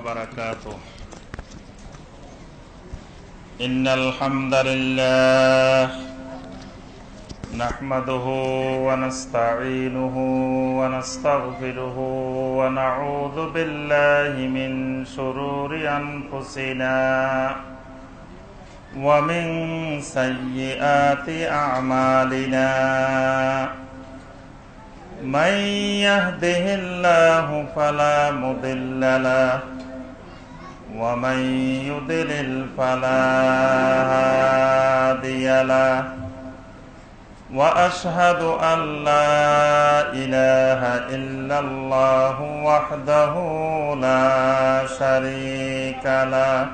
وبركاته. إن الحمد لله نحمده ونستعينه ونستغفره ونعوذ بالله من شرور أنفسنا ومن سيئات أعمالنا. من يهده الله فلا مضل له ومن يضلل فلا هادي له. وأشهد أن لا إله إلا الله وحده لا شريك له.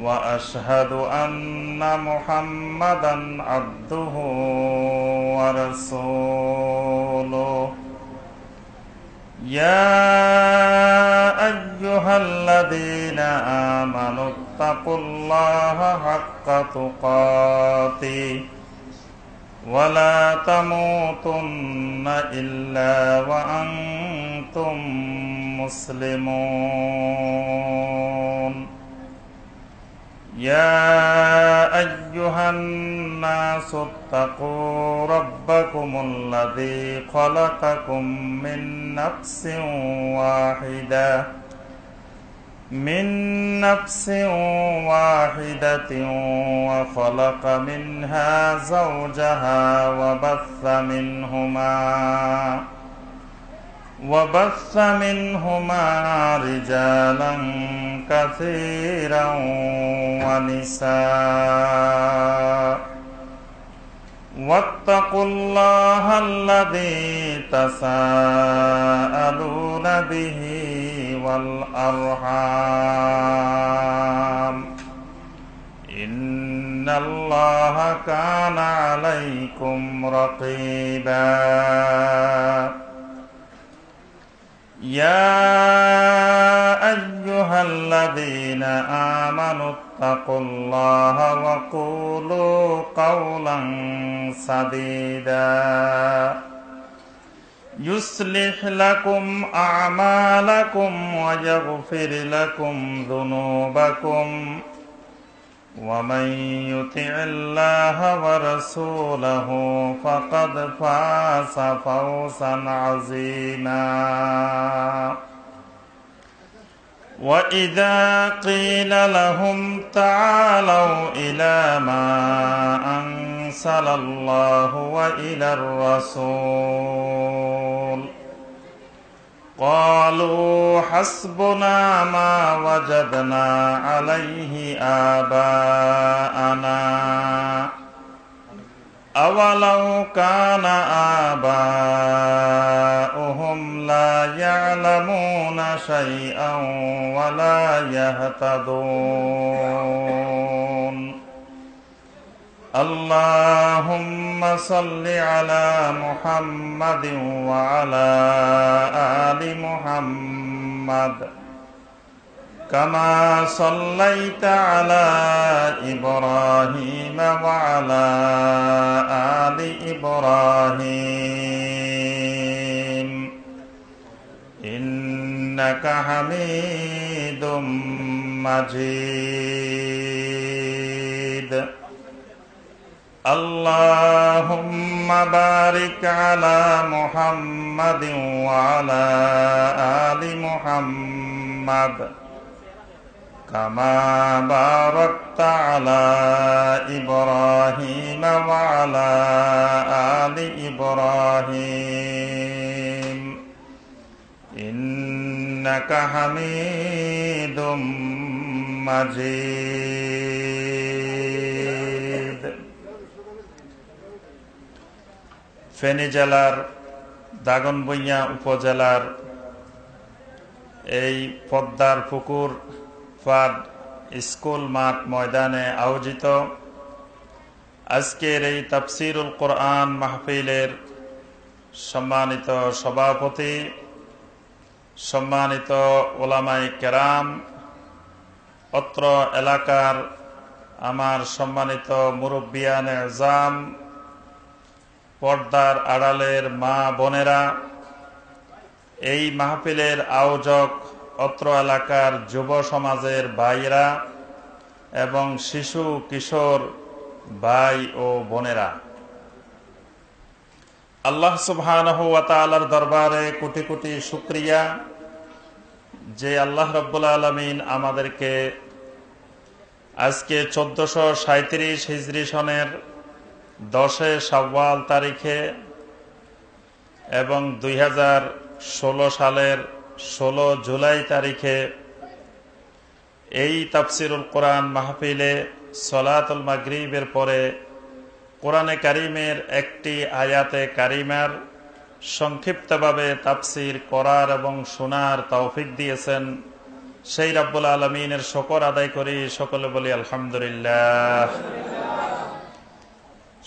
وأشهد أن محمدًا عبده ورسوله. يا أيها الذين آمنوا اتقوا الله حق تقاته ولا تموتن إلا وأنتم مسلمون. يا أيها الناس اتقوا ربكم الذي خلقكم من نفس واحدة وخلق منها زوجها وبث منهما رجالا كثيرا ونساء. واتقوا الله الذي تساءلون به والأرحام إن الله كان عليكم رقيبا. يا أيها الذين آمنوا اتقوا الله وقولوا قولا سديدا يصلح لكم أعمالكم ويغفر لكم ذنوبكم ومن يطع الله ورسوله فقد فاز فوزا عظيما. وإذا قيل لهم تعالوا إلى ما أنزل الله وإلى الرسول قالوا حسبنا ما وجدنا عليه آباءنا أولو كان آباؤهم لا يعلمون شيئا ولا يهتدون. اللهم صل على محمد وعلى آل محمد كما صليت على إبراهيم وعلى آل إبراهيم إنك حميد مجيد. اللهم بارك على محمد وعلى آل محمد كما باركت على إبراهيم وعلى آل إبراهيم إنك حميد مجيد. ফেনী জেলার দাগনভূঞা উপজেলার এই পদ্মার পুকুর ফাদ স্কুল মাঠ ময়দানে আয়োজিত আজকের এই তাফসীরুল কোরআন মাহফিলের সম্মানিত সভাপতি, সম্মানিত ওলামায়ে কেরাম, অত্র এলাকার আমার সম্মানিত মুরব্বিয়ানে আযম, পর্দার আড়ালের মা বোনেরা, এই মাহফিলের আয়োজক অত্র এলাকার যুব সমাজের ভাইরা এবং শিশু কিশোর ভাই ও বোনেরা, আল্লাহ সুবহানাহু ওয়া তাআলার দরবারে কোটি কোটি শুকরিয়া যে আল্লাহ রাব্বুল আলামিন আমাদেরকে আজকে 1437 হিজরি সনের 10 শাওয়াল তারিখে এবং 2016 সালের 16 জুলাই তারিখে এই তাফসিরুল কোরআন মাহফিলে সলাতুল মাগরিবের পরে কোরআনে কারিমের একটি আয়াতে কারিমার সংক্ষিপ্তভাবে তাফসির করার এবং শোনার তৌফিক দিয়েছেন সেই রব্বুল আলামিনের শুকর আদায় করি, সকলে বলি আলহামদুলিল্লাহ।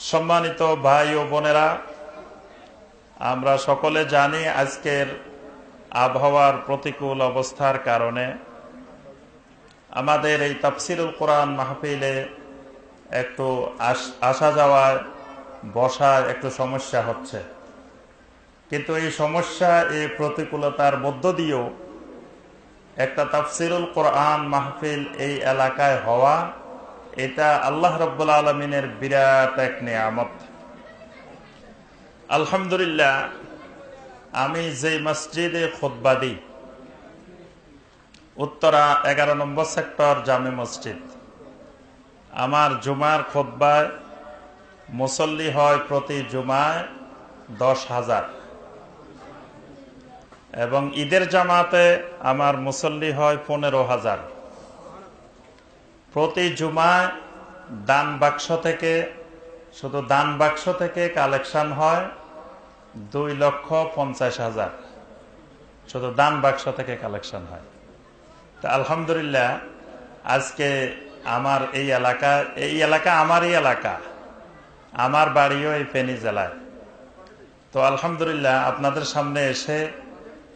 সম্মানিত ভাই ও বোনেরা, আমরা সকলে জানি আজকের আবহাওয়ার প্রতিকূল অবস্থার কারণে আমাদের এই তাফসিরুল কোরআন মাহফিলে একটু আসা যাওয়ায় বসায় একটু সমস্যা হচ্ছে, কিন্তু এই সমস্যা এই প্রতিকূলতার মধ্য দিয়েও একটা তাফসিরুল কোরআন মাহফিল এই এলাকায় হওয়া, এটা আল্লাহ রাব্বুল আলামিনের বিরাট এক নিয়ামত। আলহামদুলিল্লাহ, আমি যে মসজিদে খুতবা দিই, উত্তরা 11 নম্বর সেক্টর জামে মসজিদ, আমার জুমার খুতবায় মুসল্লি হয় প্রতি জুমায় 10,000 এবং ঈদের জামাতে আমার মুসল্লি হয় 15,000। প্রতি জুমায় দান বাক্স থেকে, শুধু দান বাক্স থেকে কালেকশন হয় 2,50,000, শুধু দান বাক্স থেকে কালেকশন হয়। তা আলহামদুলিল্লাহ, আজকে আমার এই এলাকা আমারই এলাকা, আমার বাড়িও এই ফেনী জেলায়। তো আলহামদুলিল্লাহ, আপনাদের সামনে এসে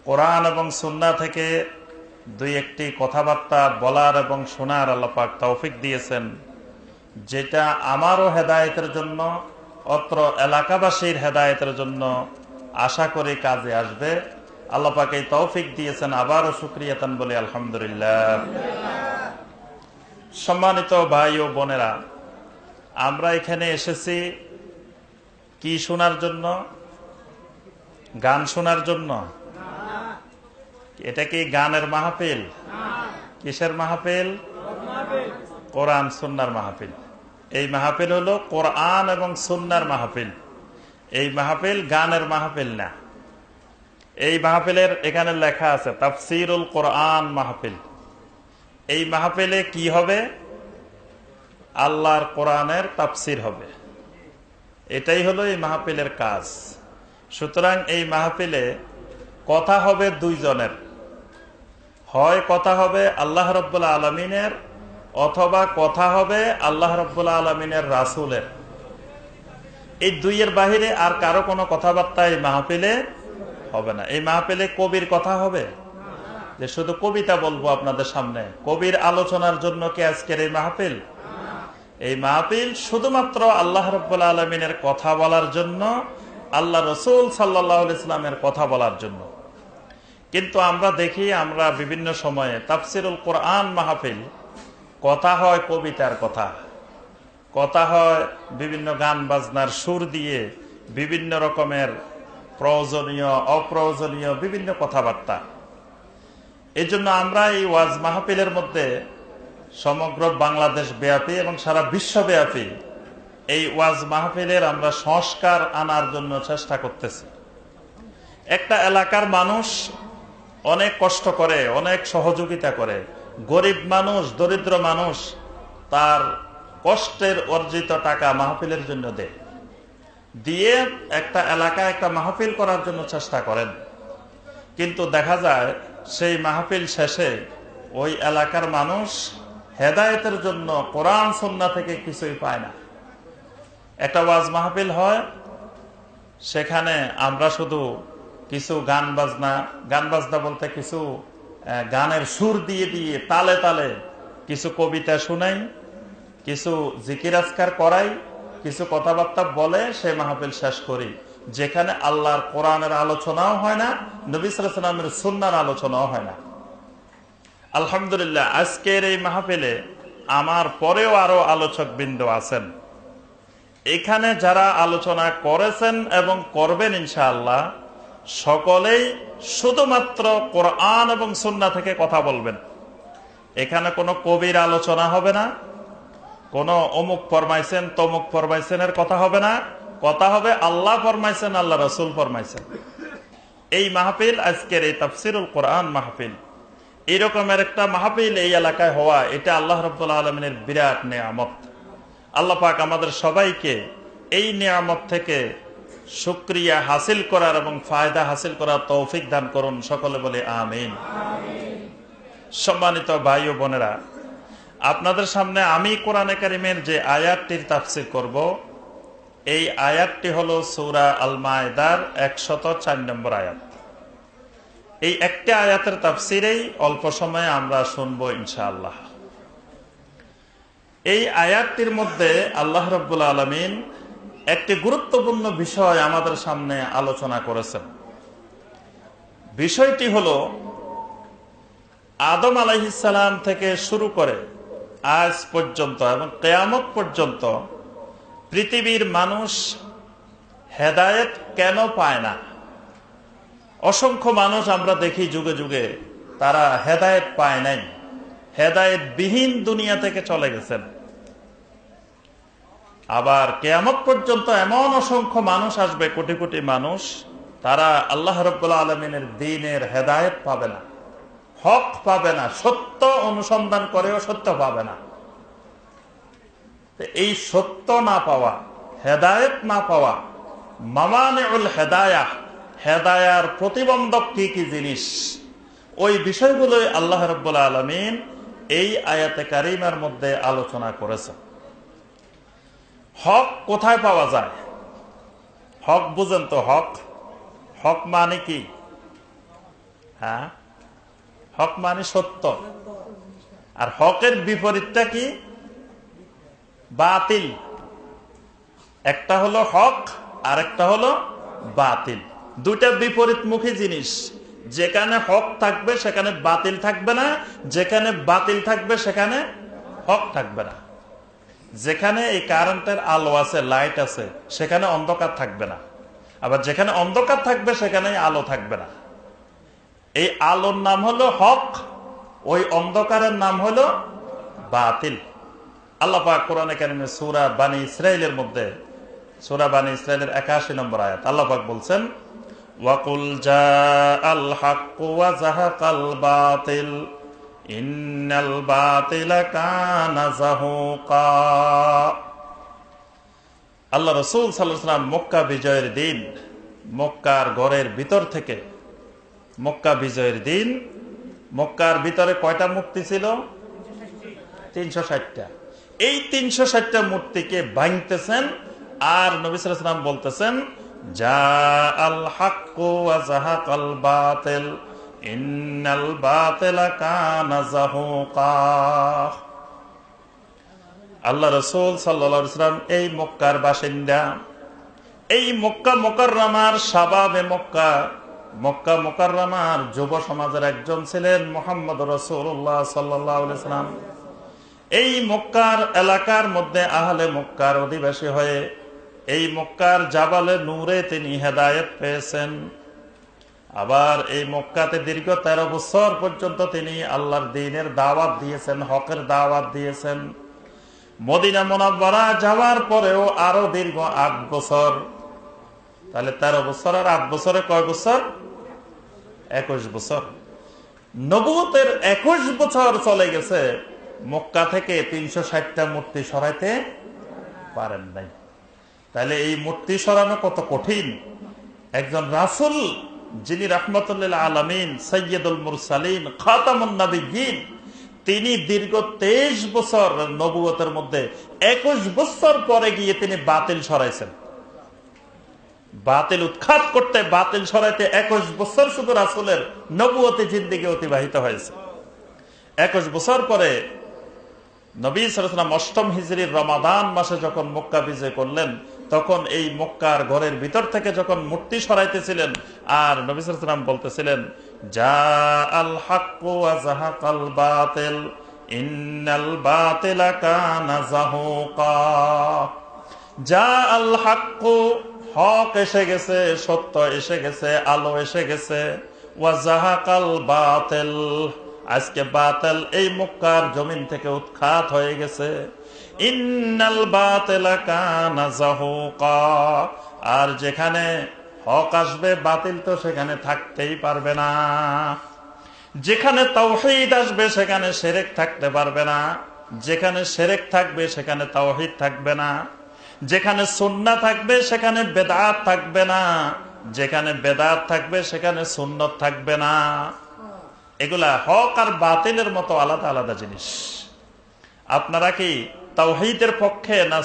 কোরআন এবং সুন্নাহ থেকে দুই একটি কথাবার্তা বলার এবং শোনার আল্লাহ পাক তৌফিক দিয়েছেন, যেটা আমারও হেদায়েতের জন্য, অত্র এলাকাবাসীর হেদায়েতের জন্য আশা করি কাজে আসবে। আল্লাহ পাক এই তৌফিক দিয়েছেন, আবারও শুকরিয়াতান বলি আলহামদুলিল্লাহ। সম্মানিত ভাই ও বোনেরা, আমরা এখানে এসেছি কি শোনার জন্য? গান শোনার জন্য? এটা কি গানের মাহফিল? কিসের মাহফিল? কোরআন সুন্নাহর মাহফিল। এই মাহফিল হলো কোরআন এবং সুন্নাহর মাহফিল। এই মাহফিল গানের মাহফিল না। এই মাহফিলের এখানে লেখা আছে তাফসিরুল কোরআন মাহফিল। এই মাহফিলে কি হবে? আল্লাহর কোরআনের তাফসির হবে। এটাই হলো এই মাহফিলের কাজ। সুতরাং এই মাহফিলে কথা হবে দুইজনের, হয় কথা হবে আল্লাহ রাব্বুল আলামিনের, অথবা কথা হবে আল্লাহ রাব্বুল আলামিনের রাসূলের। এই দুইয়ের বাহিরে আর কারো কোনো কথাবার্তা এই মাহফিলে হবে না। এই মাহফিলে কবির কথা হবে, যে শুধু কবিতা বলবো আপনাদের সামনে, কবির আলোচনার জন্য কি আজকের এই মাহফিল? এই মাহফিল শুধুমাত্র আল্লাহ রাব্বুল আলামিনের কথা বলার জন্য, আল্লাহ রসুল সাল্লাল্লাহু আলাইহি ওয়াসাল্লামের কথা বলার জন্য। কিন্তু আমরা দেখি, আমরা বিভিন্ন সময়ে তাফসিরুল কোরআন মাহফিল, কথা হয় কবিতার কথা, কথা হয় বিভিন্ন গান বাজনার সুর দিয়ে, বিভিন্ন রকমের প্রয়োজনীয় অপ্রয়োজনীয় বিভিন্ন কথাবার্তা। এই জন্য আমরা এই ওয়াজ মাহফিলের মধ্যে সমগ্র বাংলাদেশ ব্যাপী এবং সারা বিশ্বব্যাপী এই ওয়াজ মাহফিলের আমরা সংস্কার আনার জন্য চেষ্টা করতেছি। একটা এলাকার মানুষ অনেক কষ্ট করে, অনেক সহযোগিতা করে, গরিব মানুষ, দরিদ্র মানুষ তার কষ্টের অর্জিত টাকা মাহফিলের জন্য দেয়, দিয়ে একটা এলাকায় একটা মাহফিল করার জন্য চেষ্টা করেন। কিন্তু দেখা যায় সেই মাহফিল শেষে ওই এলাকার মানুষ হেদায়েতের জন্য কোরআন সুন্নাহ থেকে কিছুই পায় না। একটা ওয়াজ মাহফিল হয়, সেখানে আমরা শুধু কিছু গান বাজনা বলতে কিছু গানের সুর দিয়ে দিয়ে তালে তালে কিছু কবিতা শুনাই, কিছু জিকির আজকার করাই, কিছু কথাবার্তা বলে সে মাহফিল শেষ করি, যেখানে আল্লাহর কোরআনের আলোচনাও হয় না, নবী সাল্লাল্লাহু আলাইহি ওয়াসাল্লামের সুন্নাহর আলোচনাও হয় না। আলহামদুলিল্লাহ, আজকের এই মাহফিলে আমার পরেও আরো আলোচক বৃন্দ আছেন। এখানে যারা আলোচনা করেছেন এবং করবেন ইনশাআল্লাহ, সকলেই শুধুমাত্র কোরআন এবং সুন্নাহ থেকে কথা বলবেন। এখানে কোনো কবির আলোচনা হবে না, কোনো অমুক ফরমাইছেন তমুক ফরমাইছেনের কথা হবে না। কথা হবে আল্লাহ ফরমাইছেন, আল্লাহ রাসূল ফরমাইছেন। এই মাহফিল, আজকের এই তাফসিরুল কোরআন মাহফিল, এরকমের একটা মাহফিল এই এলাকায় হওয়া, এটা আল্লাহ রাব্বুল আলামিনের বিরাট নিয়ামত। আল্লাহ পাক আমাদের সবাইকে এই নিয়ামত থেকে শুকরিয়া হাসিল করার এবং ফায়দা হাসিল করার তৌফিক দান করুন। সকলে বলে আমিন। সম্মানিত ভাই ও বোনেরা, আপনাদের সামনে আমি কোরআনে কারিমের যে আয়াতটির তাফসীর করব, এই আয়াতটি হলো সূরা আল মায়েদার 104 নম্বর আয়াত। এই একটা আয়াতের তাফসীরেই অল্প সময়ে আমরা শুনবো ইনশাআল্লাহ। এই আয়াতটির মধ্যে আল্লাহ রাব্বুল আলামিন একটি গুরুত্বপূর্ণ বিষয় আমাদের সামনে আলোচনা করেছেন। বিষয়টি হলো আদম আলাইহিস সালাম থেকে শুরু করে আজ পর্যন্ত এবং কিয়ামত পর্যন্ত পৃথিবীর মানুষ হেদায়েত কেন পায় না। অসংখ্য মানুষ আমরা দেখি যুগে যুগে তারা হেদায়েত পায় নাই, হেদায়েত বিহীন দুনিয়া থেকে চলে গেছেন। আবার কিয়ামত পর্যন্ত এমন অসংখ্য মানুষ আসবে, কোটি কোটি মানুষ, তারা আল্লাহ রাব্বুল আলামিনের দ্বীনের হেদায়েত পাবে না, হক পাবে না, সত্য অনুসন্ধান করেও সত্য পাবে না। এই সত্য না পাওয়া, হেদায়েত না পাওয়া, মামানিউল হেদায়াহ, হেদায়ার প্রতিবন্ধক কি কি জিনিস, ওই বিষয়গুলোই আল্লাহ রাব্বুল আলামিন এই আয়াতে কারিমার মধ্যে আলোচনা করেছেন। হক কোথায় পাওয়া যায়? হক বুঝেন তো? হক, হক মানে কি? হ্যাঁ, হক মানে সত্য। আর হকের বিপরীতটা কি? বাতিল। একটা হলো হক আর একটা হলো বাতিল। দুইটা বিপরীতমুখী জিনিস। যেখানে হক থাকবে সেখানে বাতিল থাকবে না, যেখানে বাতিল থাকবে সেখানে হক থাকবে না। যেখানে এই কারেন্টের আলো আছে, লাইট আছে, সেখানে অন্ধকার থাকবে না। আবার যেখানে অন্ধকার থাকবে সেখানে আলো থাকবে না। এই আলোর নাম হলো হক, ওই অন্ধকারের নাম হলো বাতিল। আল্লাহ পাক কোরআনে কারিমে সূরা বানী ইসরাঈলের মধ্যে, সূরা বানী ইসরাঈলের 81 নম্বর আয়াত, আল্লাহ পাক বলছেন, ওয়াকুল জাআল হাক্কু ওয়া যাহাকাল বাতিল ইন্নাল বাতিলা কানা যাহুকা। আল্লাহ রাসূল সাল্লাল্লাহু আলাইহি ওয়াসাল্লাম মক্কা বিজয়ের দিন, মক্কার ঘরের ভিতর থেকে, মক্কা বিজয়ের দিন মক্কার ভিতরে কয়টা মূর্তি ছিল? 360টা। এই 360টা মূর্তিকে ভাঙতেছেন আর নবী সাল্লাল্লাহু আলাইহি ওয়াসাল্লাম বলতেছেন, জাআল হাক্কু ওয়া যাহাকাল বাতিল ইন্নাল বাতিলা কানা যাহুকা। আল্লাহ রাসূল সাল্লাল্লাহু আলাইহি ওয়াসাল্লাম এই মক্কার বাসিন্দা, এই মক্কা মুকাররমার শাবাবে মক্কা, মক্কা মুকাররমার যুব সমাজের একজন ছিলেন মুহাম্মদ রাসূলুল্লাহ সাল্লাল্লাহু আলাইহি ওয়াসাল্লাম। এই মক্কার এলাকার মধ্যে আহলে মক্কার অধিবাসী হয়ে এই মক্কার জাবালে নূরে তিনি হেদায়েত পেয়েছেন। আবার এই মক্কাতে দীর্ঘ 13 বছর পর্যন্ত তিনি আল্লাহর দ্বীনের দাওয়াত দিয়েছেন, হকের দাওয়াত দিয়েছেন। মদিনা মুনাওয়ারা যাওয়ার পরেও আরো দীর্ঘ 8 বছর, তাহলে 13 বছর আর 8 বছরে কয় বছর? 21 বছর। নবুয়তের 21 বছর চলে গেছে, মক্কা থেকে 360টা মূর্তি সরাইতে পারেন নাই। তাহলে এই মূর্তি সরানো কত কঠিন। একজন রাসূল, যিনি রাহমাতুল লিল আলামিন, সাইয়্যিদুল মুরসালিন, খাতামুন নবিয়্যিন, তিনি দীর্ঘ 23 বছর নবুয়তের মধ্যে 21 বছর পরে গিয়ে তিনি বাতিল সরাইছেন। বাতিল উৎখাত করতে, বাতিল সরাইতে 21 বছর শুধু রাসূলের নবুয়তি জিন্দেগি অতিবাহিত হয়েছে। 21 বছর পরে নবী সাল্লাল্লাহু আলাইহি ওয়াসাল্লাম 8ম হিজরির রমাদান মাসে যখন মক্কা বিজয় করলেন, তখন এই মক্কার ঘরের ভিতর থেকে যখন মূর্তি সরাইতেছিলেন আর নবী সাল্লাল্লাহু আলাইহি ওয়াসাল্লাম বলতেছিলেন, জাআল হাক্কু ওয়া যাহাকাল বাতিল ইন্নাল বাতিলা কানা যাহুকা। জাআল হাক্কু, হক এসে গেছে, সত্য এসে গেছে, আলো এসে গেছে। ওয়া যাহাকাল বাতিল, আজকে বাতিল এই মক্কার জমিন থেকে উৎখাত হয়ে গেছে। ইন্নাল বাতিলা কানা যাহুকা, আর যেখানে হক আসবে বাতিল তো সেখানে থাকতেই পারবে না। যেখানে তাওহীদ আসবে সেখানে শিরক থাকতে পারবে না, যেখানে শিরক থাকবে সেখানে তাওহীদ থাকবে না, যেখানে সুন্নাহ থাকবে সেখানে বেদাত থাকবে না, যেখানে বেদাত থাকবে সেখানে সুন্নত থাকবে না। এগুলা হক আর বাতিলের মতো আলাদা আলাদা জিনিস। আপনারা কি তাওহীদের পক্ষে না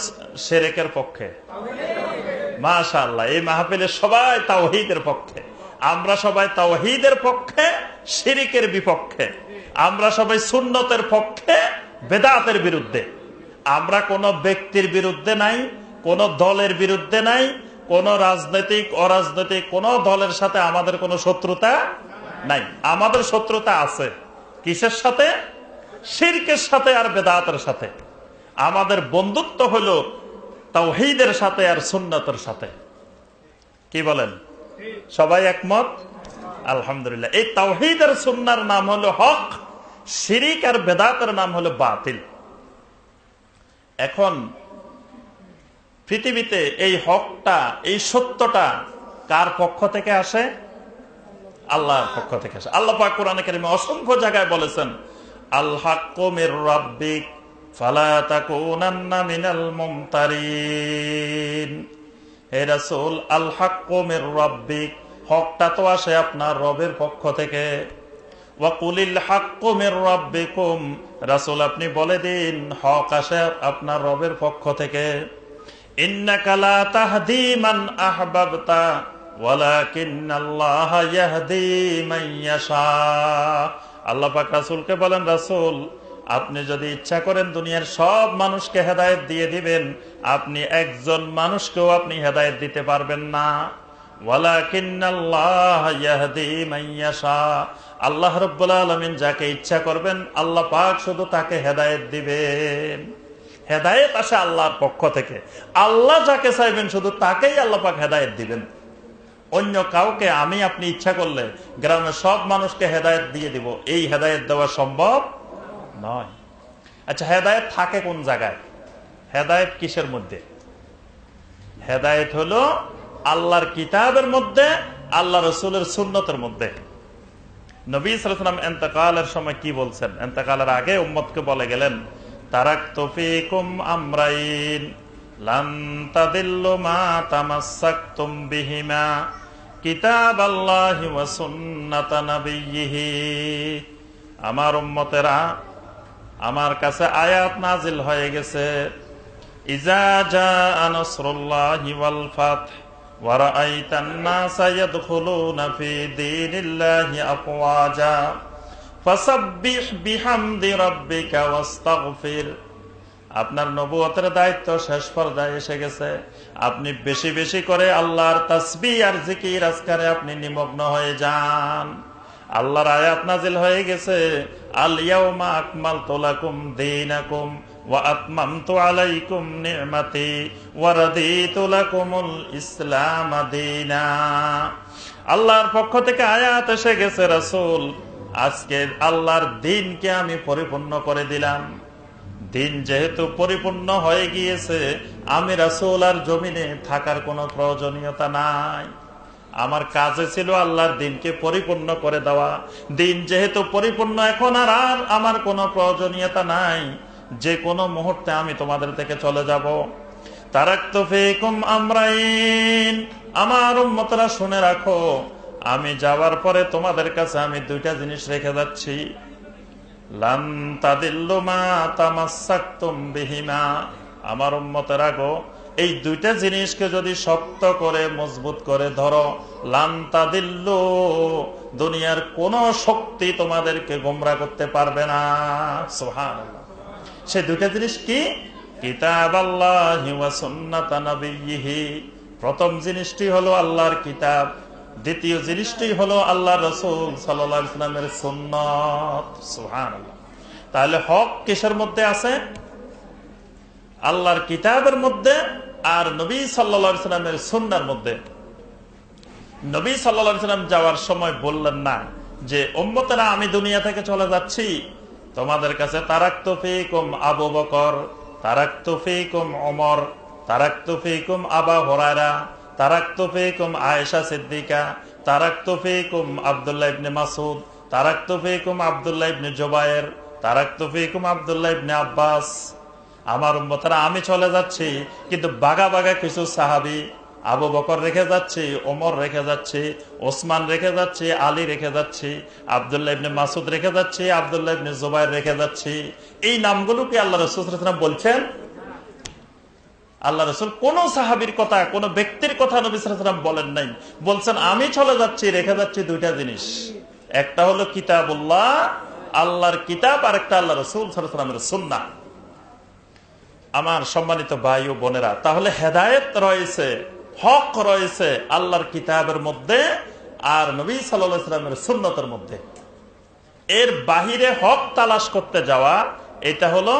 শিরকের পক্ষে? মাশাআল্লাহ, এই মাহফিলে সবাই তাওহীদের পক্ষে। আমরা সবাই তাওহীদের পক্ষে, শিরকের বিপক্ষে। আমরা সবাই সুন্নতের পক্ষে, বেদাতের বিরুদ্ধে। আমরা কোন ব্যক্তির বিরুদ্ধে নাই, কোন দলের বিরুদ্ধে নাই, কোন রাজনৈতিক অরাজনৈতিক কোন দলের সাথে আমাদের কোনো শত্রুতা নাই। আমাদের শত্রুতা আছে কিসের সাথে? শিরকের সাথে আর বেদাতের সাথে। আমাদের বন্ধুত্ব হলো তাওহীদের সাথে আর সুন্নতের সাথে। কি বলেন? সবাই একমত? আলহামদুলিল্লাহ। এই তাওহীদ আর সুন্নাহর নাম হলো হক, শিরক আর বেদাতের নাম হলো বাতিল। এখন পৃথিবীতে এই হকটা, এই সত্যটা কার পক্ষ থেকে আসে? আল্লাহর পক্ষ থেকে আসে। আল্লাহ পাক কোরআনে কারিমে অসংখ্য জায়গায় বলেছেন, আল হাক্কু মির রাব্বিক ফালা তাকুনান্না মিনাল মুমতারিন। হে রাসূল, আল হাক্কু মির রাব্বিক, হকটা তো আসে আপনার রবের পক্ষ থেকে। ওয়া কুলিল হাক্কু মির রাব্বিকুম, রাসূল আপনি বলে দিন হক আসে আপনার রবের পক্ষ থেকে। ইন্নাকা লা তাহদি মান আহবাবতা ওয়ালাকিন্নাল্লাহা ইয়াহদি মান ইয়াশা। আল্লাহ পাক রাসূলকে বলেন, রাসূল আপনি যদি ইচ্ছা করেন দুনিয়ার সব মানুষকে হেদায়েত দিয়ে দিবেন, আপনি একজন মানুষকেও আপনি হেদায়েত দিতে পারবেন না। ওয়ালাকিন্নাল্লাহা ইয়াহদি মান ইয়াশা, আল্লাহ রাব্বুল আলামিন যাকে ইচ্ছা করবেন আল্লাহ পাক শুধু তাকে হেদায়েত দিবেন। হেদায়েত আসে আল্লাহর পক্ষ থেকে। আল্লাহ যাকে চাইবেন শুধু তাকেই আল্লাহ পাক হেদায়েত দিবেন। অন্য কাউকে আমি আপনি ইচ্ছা করলে গ্রামের সব মানুষকে হেদায়েত দিয়ে দিব, এই হেদায়েত দেওয়া সম্ভব নয়। আচ্ছা, হেদায়েত থাকে কোন জায়গায়? হেদায়েত কিসের মধ্যে? হেদায়েত হলো আল্লাহর কিতাবের মধ্যে, আল্লাহ রাসূলের সুন্নতের মধ্যে। নবী সাল্লাল্লাহু আলাইহি ওয়াসাল্লাম ইন্তেকালের সময় কি বলছেন? ইন্তেকালের আগে উম্মতকে বলে গেলেন, তারাকতু ফীকুম আমরাইন লান তাদিল্লু মা তামাসসাকতুম বিহিমা কিতাবাল্লাহি ওয়া সুন্নাতা নাবিয়্যিহি। আমার উম্মতেরা, আমার কাছে আয়াত নাজিল হয়ে গেছে, ইজা জাআ নাসরুল্লাহি ওয়াল ফাতহ ওয়া রাআইতান নাসা ইয়াদখুলুনা ফি দীনিল্লাহি আফওয়াজা ফাসাব্বিহ বিহামদি রাব্বিকা ওয়াস্তাগফির। আপনার নবুয়তের দায়িত্ব শেষ পর্যায়ে এসে গেছে। আপনি বেশি বেশি করে আল্লাহর তাসবিহ আর জিকির আজকারে আপনি নিমগ্ন হয়ে যান। আল্লাহর আয়াত নাজিল হয়ে গেছে, আল ইয়াউমা আকমালতু লাকুম দীনাকুম ওয়া আতমামতু আলাইকুম নি'মাতি ওয়া রাদিতু লাকুমুল ইসলাম দীনা। আল্লাহর পক্ষ থেকে আয়াত এসে গেছে, রাসূল আজকে আল্লাহর দ্বীনকে আমি পরিপূর্ণ করে দিলাম। দিন যেহেতু পরিপূর্ণ হয়ে গিয়েছে, আমি রাসূল আর জমিনে থাকার কোনো প্রয়োজনীয়তা নাই। আমার কাজে ছিল আল্লাহর দ্বীনকে পরিপূর্ণ করে দেওয়া। দিন যেহেতু পরিপূর্ণ, এখন আর আমার কোনো প্রয়োজনীয়তা নাই। যে কোনো মুহূর্তে আমি তোমাদের থেকে চলে যাব। তারাকতু ফীকুম আমরাইন, আমার উম্মতরা শুনে রাখো, আমি যাওয়ার পরে তোমাদের কাছে আমি দুইটা জিনিস রেখে যাচ্ছি। লান তাদিল্লু মা তামাসসাকতুম বিহিমা, আমার উম্মতেরা গো, এই দুইটা জিনিসকে যদি শক্ত করে মজবুত করে ধরো, লান তাদিল্লু, দুনিয়ার কোন শক্তি তোমাদেরকে গোমরা করতে পারবে না। সুবহানাল্লাহ। সেই দুইটা জিনিস কি? কিতাবাল্লাহি ওয়া সুন্নাতা নাবিয়্যিহি। প্রথম জিনিসটি হলো আল্লাহর কিতাব, দ্বিতীয় জিনিসটি হলো আল্লাহ রাসূল সাল্লাল্লাহু আলাইহি ওয়াসাল্লামের সুন্নাত। সুবহানাল্লাহ। তাহলে হক কিসের মধ্যে আছে? আল্লাহর কিতাবের মধ্যে আর নবী সাল্লাল্লাহু আলাইহি ওয়াসাল্লামের সুন্নাহর মধ্যে। নবী সাল্লাল্লাহু আলাইহি ওয়াসাল্লাম যাওয়ার সময় বললেন না যে উম্মতেরা আমি দুনিয়া থেকে চলে যাচ্ছি, তোমাদের কাছে তারাকতু ফীকুম আবু বকর, তারাকতু ফীকুম ওমর, তারাকতু ফীকুম আবু হুরায়রা, তারাকতু ফীকুম আয়েশা সিদ্দিকা, তারাকতু ফীকুম আব্দুল্লাহ ইবনে মাসউদ, তারাকতু ফীকুম আব্দুল্লাহ ইবনে জুবায়ের, তারাকতু ফীকুম আব্দুল্লাহ ইবনে আব্বাস। আমার উম্মতেরা আমি চলে যাচ্ছি, কিন্তু বাগা বাগা কিছু সাহাবী আবু বকর রেখে যাচ্ছি, ওমর রেখে যাচ্ছি, ওসমান রেখে যাচ্ছি, আলী রেখে যাচ্ছি, আব্দুল্লাহ ইবনে মাসউদ রেখে যাচ্ছি, আব্দুল্লাহ ইবনে জুবায়ের রেখে যাচ্ছি। এই নামগুলো কি আল্লাহ রাসূল সাল্লাল্লাহু আলাইহি ওয়াসাল্লাম বলছেন? আল্লাহ রাসূল কোন সাহাবীর কথা, কোন ব্যক্তির কথা নবী সাল্লাল্লাহু আলাইহি ওয়াসাল্লাম বলেন নাই। বলছেন আমি চলে যাচ্ছি, রেখে যাচ্ছি দুইটা জিনিস, একটা হলো কিতাবুল্লাহ, আল্লাহর কিতাব, আর একটা আল্লাহ রাসূল সাল্লাল্লাহু আলাইহি ওয়াসাল্লামের সুন্নাহ। আমার সম্মানিত ভাই ও বোনেরা, তাহলে হেদায়েত রয়েছে, হক রয়েছে আল্লাহর কিতাবের মধ্যে আর নবী সাল্লাল্লাহু আলাইহি ওয়াসাল্লামের সুন্নতের মধ্যে। এর বাহিরে হক তালাশ করতে যাওয়া, এটা হলো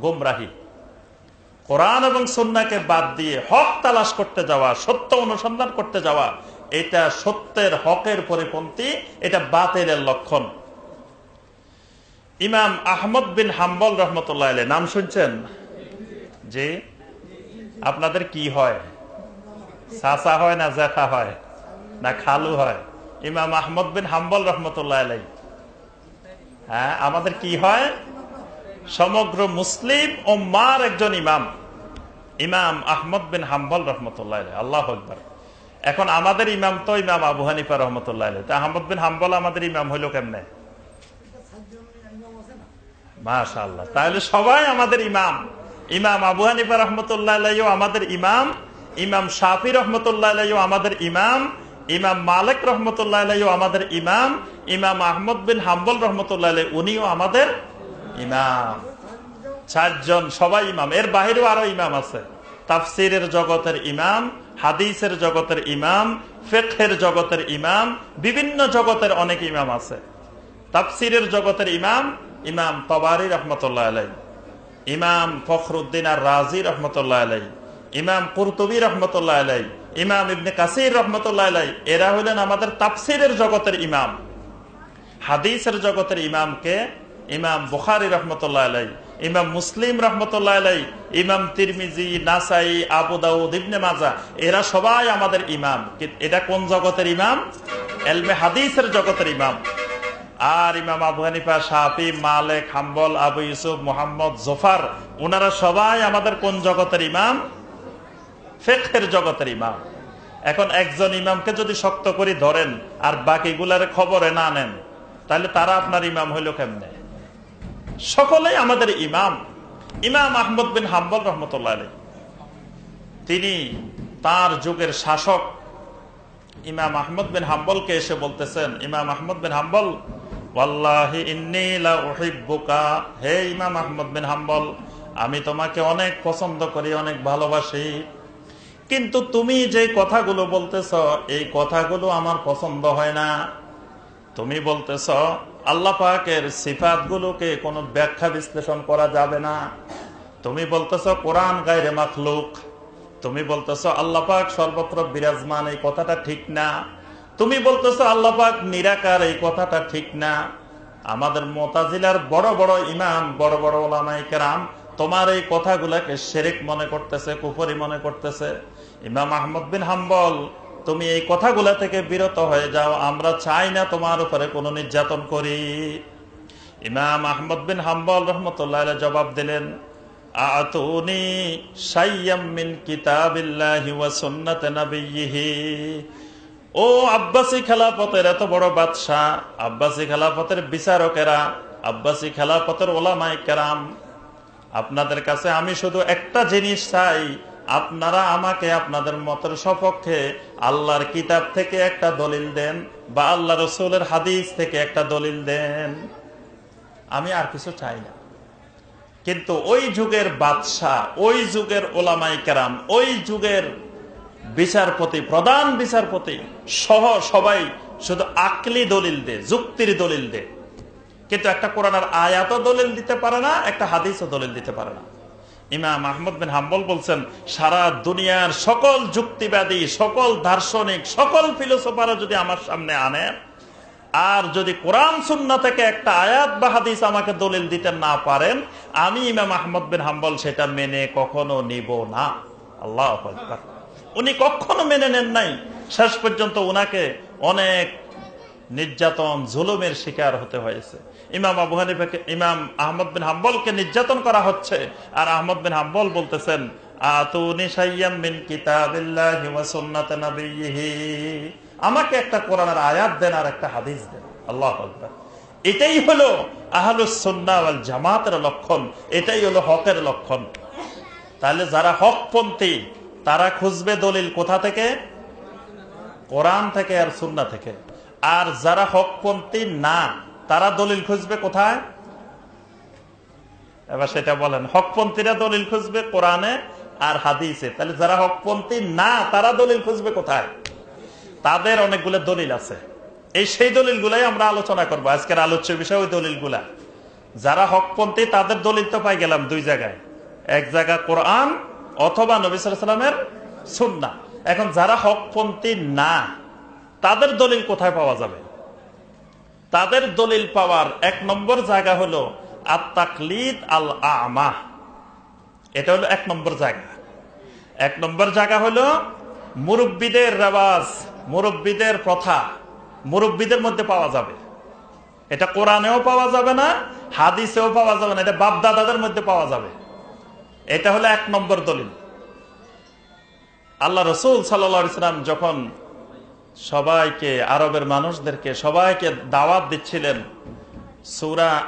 গোমরাহি। কোরআন এবং সুন্নাহকে বাদ দিয়ে হক তালাশ করতে যাওয়া, সত্য অনুসন্ধান করতে যাওয়া, এটা সত্যের হকের পরিপন্থী, এটা বাতিলের লক্ষণ। ইমাম আহমদ বিন হাম্বল রাহমাতুল্লাহ আলাইহি নাম শুনছেন? যে আপনাদের কি হয়, চাচা হয় না জ্যাঠা হয় না খালু হয়? ইমাম আহমদ বিন হাম্বল রাহমাতুল্লাহ আলাইহি, হ্যাঁ, আমাদের কি হয়? সমগ্র মুসলিম উম্মাহর একজন ইমাম, ইমাম আহমদ বিন হাম্বল রাহমাতুল্লাহ আলাইহি। আল্লাহু আকবার। এখন আমাদের ইমাম তো ইমাম আবু হানিফা রাহমাতুল্লাহ আলাইহি, আহমদ বিন হাম্বল আমাদের ইমাম হইল কেমনে? মাশাআল্লাহ। তাহলে সবাই আমাদের ইমাম। ইমাম আবু হানিফা রাহমাতুল্লাহ আলাইহি আমাদের ইমাম, ইমাম শাফি রাহমাতুল্লাহ আলাইহি আমাদের ইমাম, ইমাম মালিক রাহমাতুল্লাহ আলাইহি আমাদের ইমাম, ইমাম আহমদ বিন হাম্বল রাহমাতুল্লাহ আলাইহি উনিও আমাদের ইমাম। চারজন সবাই ইমাম। এর বাহিরেও আরো ইমাম আছে। তাফসীরের জগতের ইমাম, হাদিসের জগতের ইমাম, ফিকহের জগতের ইমাম, বিভিন্ন জগতের অনেক ইমাম আছে। তাফসীরের জগতের ইমাম ইমাম তাবারী রাহমাতুল্লাহ আলাইহি, ইমাম ফখরুদ্দিন আর রাজি রাহমাতুল্লাহ আলাইহি, ইমাম কুরতুবী রাহমাতুল্লাহ আলাইহি, ইমাম ইবনে কাসির রাহমাতুল্লাহ আলাইহি, এরা হলেন আমাদের তাফসীরের জগতের ইমাম। হাদিসের জগতের ইমামকে ইমাম বুখারী রাহমাতুল্লাহ আলাইহি, ইমাম মুসলিম রাহমাতুল্লাহ আলাইহি, ইমাম তিরমিজি, নাসাই, আবু দাউদ, ইবনে মাজাহ, এরা সবাই আমাদের ইমাম। এটা কোন জগতের ইমাম? ইলমে হাদিসের জগতের ইমাম। আর ইমাম আবু হানিফা, শাফি, মালিক, হাম্বল, আবু ইউসুফ, মুহাম্মদ, জোফার, ওনারা সবাই আমাদের কোন জগতের ইমাম? ফিকহের জগতের ইমাম। এখন একজন ইমামকে যদি শক্ত করে ধরেন আর বাকিগুলার খবরে না নেন, তাহলে তারা আপনার ইমাম হইল কেমনে? সকলেই আমাদের ইমাম। ইমাম আহমদ বিন হাম্বল রাহমাতুল্লাহ আলাইহি, তিনি তার যুগের শাসক ইমাম আহমদ বিন হাম্বলকে এসে বলতেছেন, ইমাম আহমদ বিন হাম্বল, ওয়াল্লাহি ইন্নী লা উহিব্বুকা, হে ইমাম আহমদ বিন হাম্বল, আমি তোমাকে অনেক পছন্দ করি, অনেক ভালোবাসি, কিন্তু তুমি যে কথাগুলো বলতেছ এই কথাগুলো আমার পছন্দ হয় না। তুমি বলতেছ আল্লাহ পাকের সিফাতগুলোকে কোনো ব্যাখ্যা বিশ্লেষণ করা যাবে না। তুমি বলতেছ কোরআন গায়রে মাখলুক। তুমি বলতেছ আল্লাহ পাক সর্বত্র বিরাজমান, এই কথাটা ঠিক না। তুমি বলতেছ আল্লাহ পাক নিরাকার, এই কথাটা ঠিক না। আমাদের মুতাজিলার বড় বড় ইমাম, বড় বড় উলামায়ে কেরাম তোমার এই কথাগুলোকে শিরক মনে করতেছে, কুফরি মনে করতেছে। ইমাম আহমদ বিন হাম্বল, তুমি এই কথাগুলা থেকে বিরত হয়ে যাও, আমরা চাই না তোমার উপরে কোনো নির্যাতন করি। ইমাম আহমদ বিন হাম্বল রাহমাতুল্লাহ আলাইহি জবাব দিলেন, আতুনি শাইয়্যাম মিন কিতাবিল্লাহি ওয়া সুন্নাতি নাবিয়্যিহি। ও আব্বাসী খেলাফতের এত বড় বাদশাহ, আব্বাসী খেলাফতের বিচারকেরা, আব্বাসী খেলাফতের উলামায়ে কেরাম, আপনাদের কাছে আমি শুধু একটা জিনিস চাই, আপনারা আমাকে আপনাদের মতের সপক্ষে আল্লাহর কিতাব থেকে একটা দলিল দেন বা আল্লাহ রাসূলের হাদিস থেকে একটা দলিল দেন। আমি আর কিছু চাই না। কিন্তু ওই যুগের বাদশাহ, ওই যুগের উলামায়ে কেরাম, ওই যুগের বিচারপতি, প্রধান বিচারপতি সহ সবাই শুধু আকলি দলিল দে, যুক্তির দলিল দে, কিন্তু একটা কোরআনের আয়াতও দলিল দিতে পারে না, একটা হাদিসও দলিল দিতে পারে না। ইমাম আহমদ বিন হাম্বল বলছেন, সারা দুনিয়ার সকল যুক্তিবাদী, সকল দার্শনিক, সকল ফিলোসফাররা যদি আমার সামনে আনেন, আর যদি কোরআন সুন্নাহ থেকে একটা আয়াত বা হাদিস আমাকে দলিল দিতে না পারেন, আমি ইমাম আহমদ বিন হাম্বল সেটা মেনে কখনো নিব না। আল্লাহু আকবার। উনি কখনো মেনে নেন নাই। শেষ পর্যন্ত উনাকে অনেক নির্যাতন, জুলুমের শিকার হতে হয়েছে। ইমাম আবু হানিফাকে, ইমাম আহমদ বিন হাম্বলকে নির্যাতন করা হচ্ছে, আর আহমদ বিন হাম্বল বলতেছেন, আতুনি শাইয়্যাম মিন কিতাবিল্লাহি ওয়া সুন্নাতি নাবিয়্যিহি, আমাকে একটা কোরআনের আয়াত দেন আর একটা হাদিস দেন। আল্লাহু আকবার। এটাই হলো আহলুস সুন্নাহ ওয়াল জামাতের লক্ষণ, এটাই হলো হকের লক্ষণ। তাহলে যারা হকপন্থী তারা খুঁজবে দলিল কোথা থেকে? কোরআন থেকে আর সুন্নাহ থেকে। আর যারা হকপন্থী না, তারা দলিল খুঁজবে কোথায়? এবার সেটা বলেন। হকপন্থীরা দলিল খুঁজবে কোরআনে আর হাদিসে। তাহলে যারা হকপন্থী না, তারা দলিল খুঁজবে কোথায়? তাদের অনেকগুলো দলিল আছে। সেই দলিলগুলাই আমরা আলোচনা করবো। আজকের আলোচ্য বিষয় ওই দলিলগুলা। যারা হকপন্থী তাদের দলিল তো পাই গেলাম দুই জায়গায়, এক জায়গা কোরআন অথবা নবী সাল্লাল্লাহু আলাইহি ওয়াসাল্লামের সুন্নাহ। এখন যারা হকপন্থী না, তাদের দলিল কোথায় পাওয়া যাবে? তাদের দলিল পাওয়ার এক নম্বর জায়গা হলো আত-তাকলিদ আল আমা। এটা হলো এক নম্বর জায়গা। এক নম্বর জায়গা হলো মুরব্বিদের রেওয়াজ, মুরব্বিদের প্রথা, মুরব্বিদের মধ্যে পাওয়া যাবে। এটা কোরআনেও পাওয়া যাবে না, হাদিসেও পাওয়া যাবে না, এটা বাপ-দাদাদের মধ্যে পাওয়া যাবে। এটা হলো এক নম্বর দলিল। আল্লাহ রাসূল সাল্লাল্লাহু আলাইহি ওয়াসাল্লাম যখন সবাইকে, আরবের মানুষদেরকে সবাইকে দাওয়াত দিচ্ছিলেন, সূরা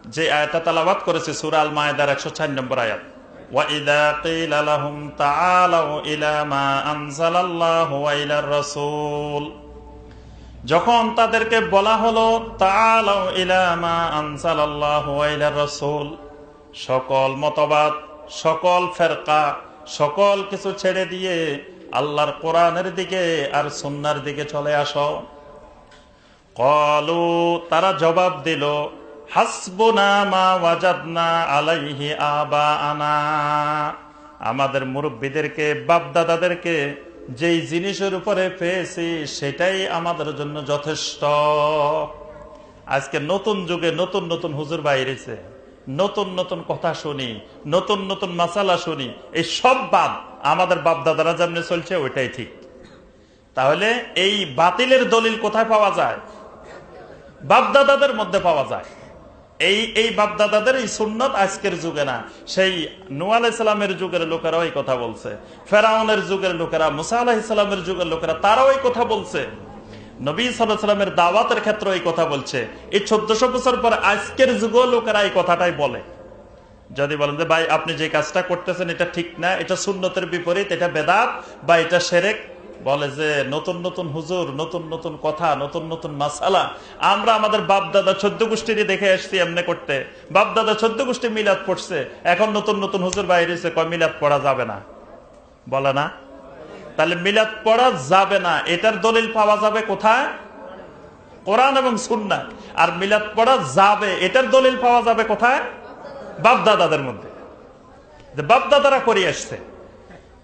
যে আয়াতটা তেলাওয়াত করেছে সূরা আল মায়েদার 104 নম্বর আয়াত, وَإِذَا قِيلَ لَهُمْ تَعَالَوْا إِلَى مَا أَنزَلَ اللَّهُ وَإِلَى الرَّسُولِ, যখন তাদেরকে বলা হলো তাআলাউ ইলা মা আনজালাল্লাহু ওয়া ইলার রাসূল, সকল মতবাদ, সকল ফেরকা, সকল কিছু ছেড়ে দিয়ে আল্লাহর কোরআনের দিকে আর সুন্নাহর দিকে চলে আসো। ক্বালু, তারা জবাব দিল, হাসবুনা মা ওয়াজাদনা আলাইহি আবাআনা, আমাদের মুরব্বিদেরকে, বাপ-দাদাদেরকে যেই জিনিসের উপরে পেয়েছি সেটাই আমাদের জন্য যথেষ্ট। আজকে নতুন যুগে নতুন নতুন হুজুর বাইরেছে, নতুন নতুন কথা শুনি, নতুন নতুন মাসালা শুনি, এই সব বাদ। আমাদের বাপ-দাদারা যেমনি চলছে ওইটাই ঠিক। তাহলে এই বাতিলের দলিল কোথায় পাওয়া যায়? বাপ-দাদাদের মধ্যে পাওয়া যায়। এই বাপ-দাদাদের এই সুন্নাত আজকের যুগে না, সেই নূহ আলাইহিস সালামের যুগের লোকেরা এই কথা বলছে, ফেরাউনের যুগের লোকেরা, মুসা আলাইহিস সালামের যুগের লোকেরা, তারাও এই কথা বলছে। নবী সাল্লাল্লাহু আলাইহি ওয়াসাল্লামের দাওয়াতের ক্ষেত্রে এই কথা বলছে। এই 1400 বছর পর আজকের যুগেও লোকেরা এই কথাটাই বলে। যদি বলেন যে ভাই আপনি যে কাজটা করতেছেন এটা ঠিক না, এটা সুন্নতের বিপরীত, এটা বেদাত বা এটা শিরক, বলে যে নতুন নতুন হুজুর, নতুন নতুন কথা, নতুন নতুন মাসালা। আমরা আমাদের বাপ-দাদা 14 গোষ্ঠীরই দেখে আসছি এমনি করতে। বাপ-দাদা 14 গোষ্ঠী মিলাদ পড়ছে, এখন নতুন নতুন হুজুর বাইরেছে কয় মিলাদ পড়া যাবে না, বলে না? তাহলে মিলাদ পড়া যাবে না, এটার দলিল পাওয়া যাবে কোথায়? কোরআন এবং সুন্নাহ। আর মিলাদ পড়া যাবে, এটার দলিল পাওয়া যাবে কোথায়? বাপ-দাদাদের মধ্যে, যে বাপ-দাদারা করে আসছে।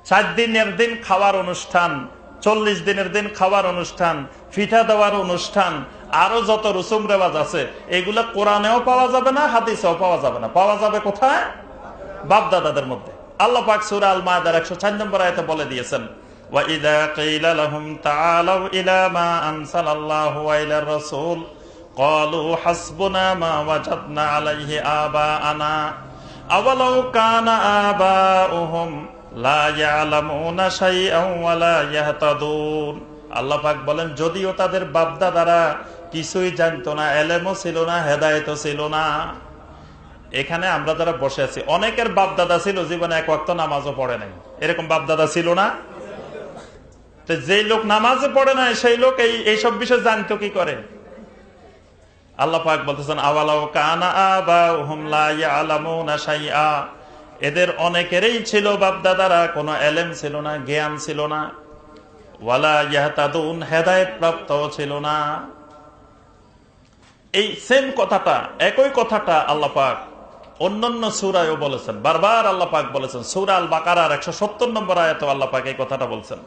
4 দিনের দিন খাওয়ার অনুষ্ঠান, 40 দিনের দিন খাওয়ার অনুষ্ঠান, পিঠা দেওয়ার অনুষ্ঠান, আরো যত রসুম রেওয়াজ আছে, এগুলা কোরআনেও পাওয়া যাবে না, হাদিসেও পাওয়া যাবে না। পাওয়া যাবে কোথায়? বাপ-দাদাদের মধ্যে। আল্লাহ পাক সূরা আল মায়েদার 104 নম্বর আয়াতে বলে দিয়েছেন, وَإِذَا قِيلَ لَهُمْ تَعَالَوْا إِلَى مَا أَنزَلَ اللَّهُ وَإِلَى الرَّسُولِ قَالُوا حَسْبُنَا مَا وَجَدْنَا عَلَيْهِ آبَاءَنَا أَوَلَوْ كَانَ آبَاؤُهُمْ لا يعلمون شيئا ولا يهتدون। আল্লাহ পাক বলেন, যদিও তাদের বাপ-দাদারা কিছুই জানতো না, এলেমও ছিল না, হেদায়েতও ছিল না। এখানে আমরা যারা বসে আছি, অনেকের বাপ-দাদা ছিল জীবনে এক ওয়াক্ত নামাজও পড়ে নাই, এরকম বাপ-দাদা ছিল না? তো যেই লোক নামাজও পড়ে নাই সেই লোক এইসব বিষয় জানতো কি করে? আল্লাহ পাক বলতেছেন, আওয়ালাউ কানা আবাউহুম লা ইয়ালামুনা শাইআ, এদের অনেকেরই ছিল বাপ-দাদারা কোনো এলেম ছিল না, জ্ঞান ছিল না। ওয়ালা ইয়াহতাদুন, হেদায়েত প্রাপ্ত ছিল না। এই সেম কথাটা, একই কথাটা আল্লাহ পাক অন্যান্য সূরায়ও বলেছেন, বারবার আল্লাহ পাক বলেছেন। সূরা আল বাকারার 170 নম্বর আয়াতে আল্লাহ পাক এই কথাটা বলছেন,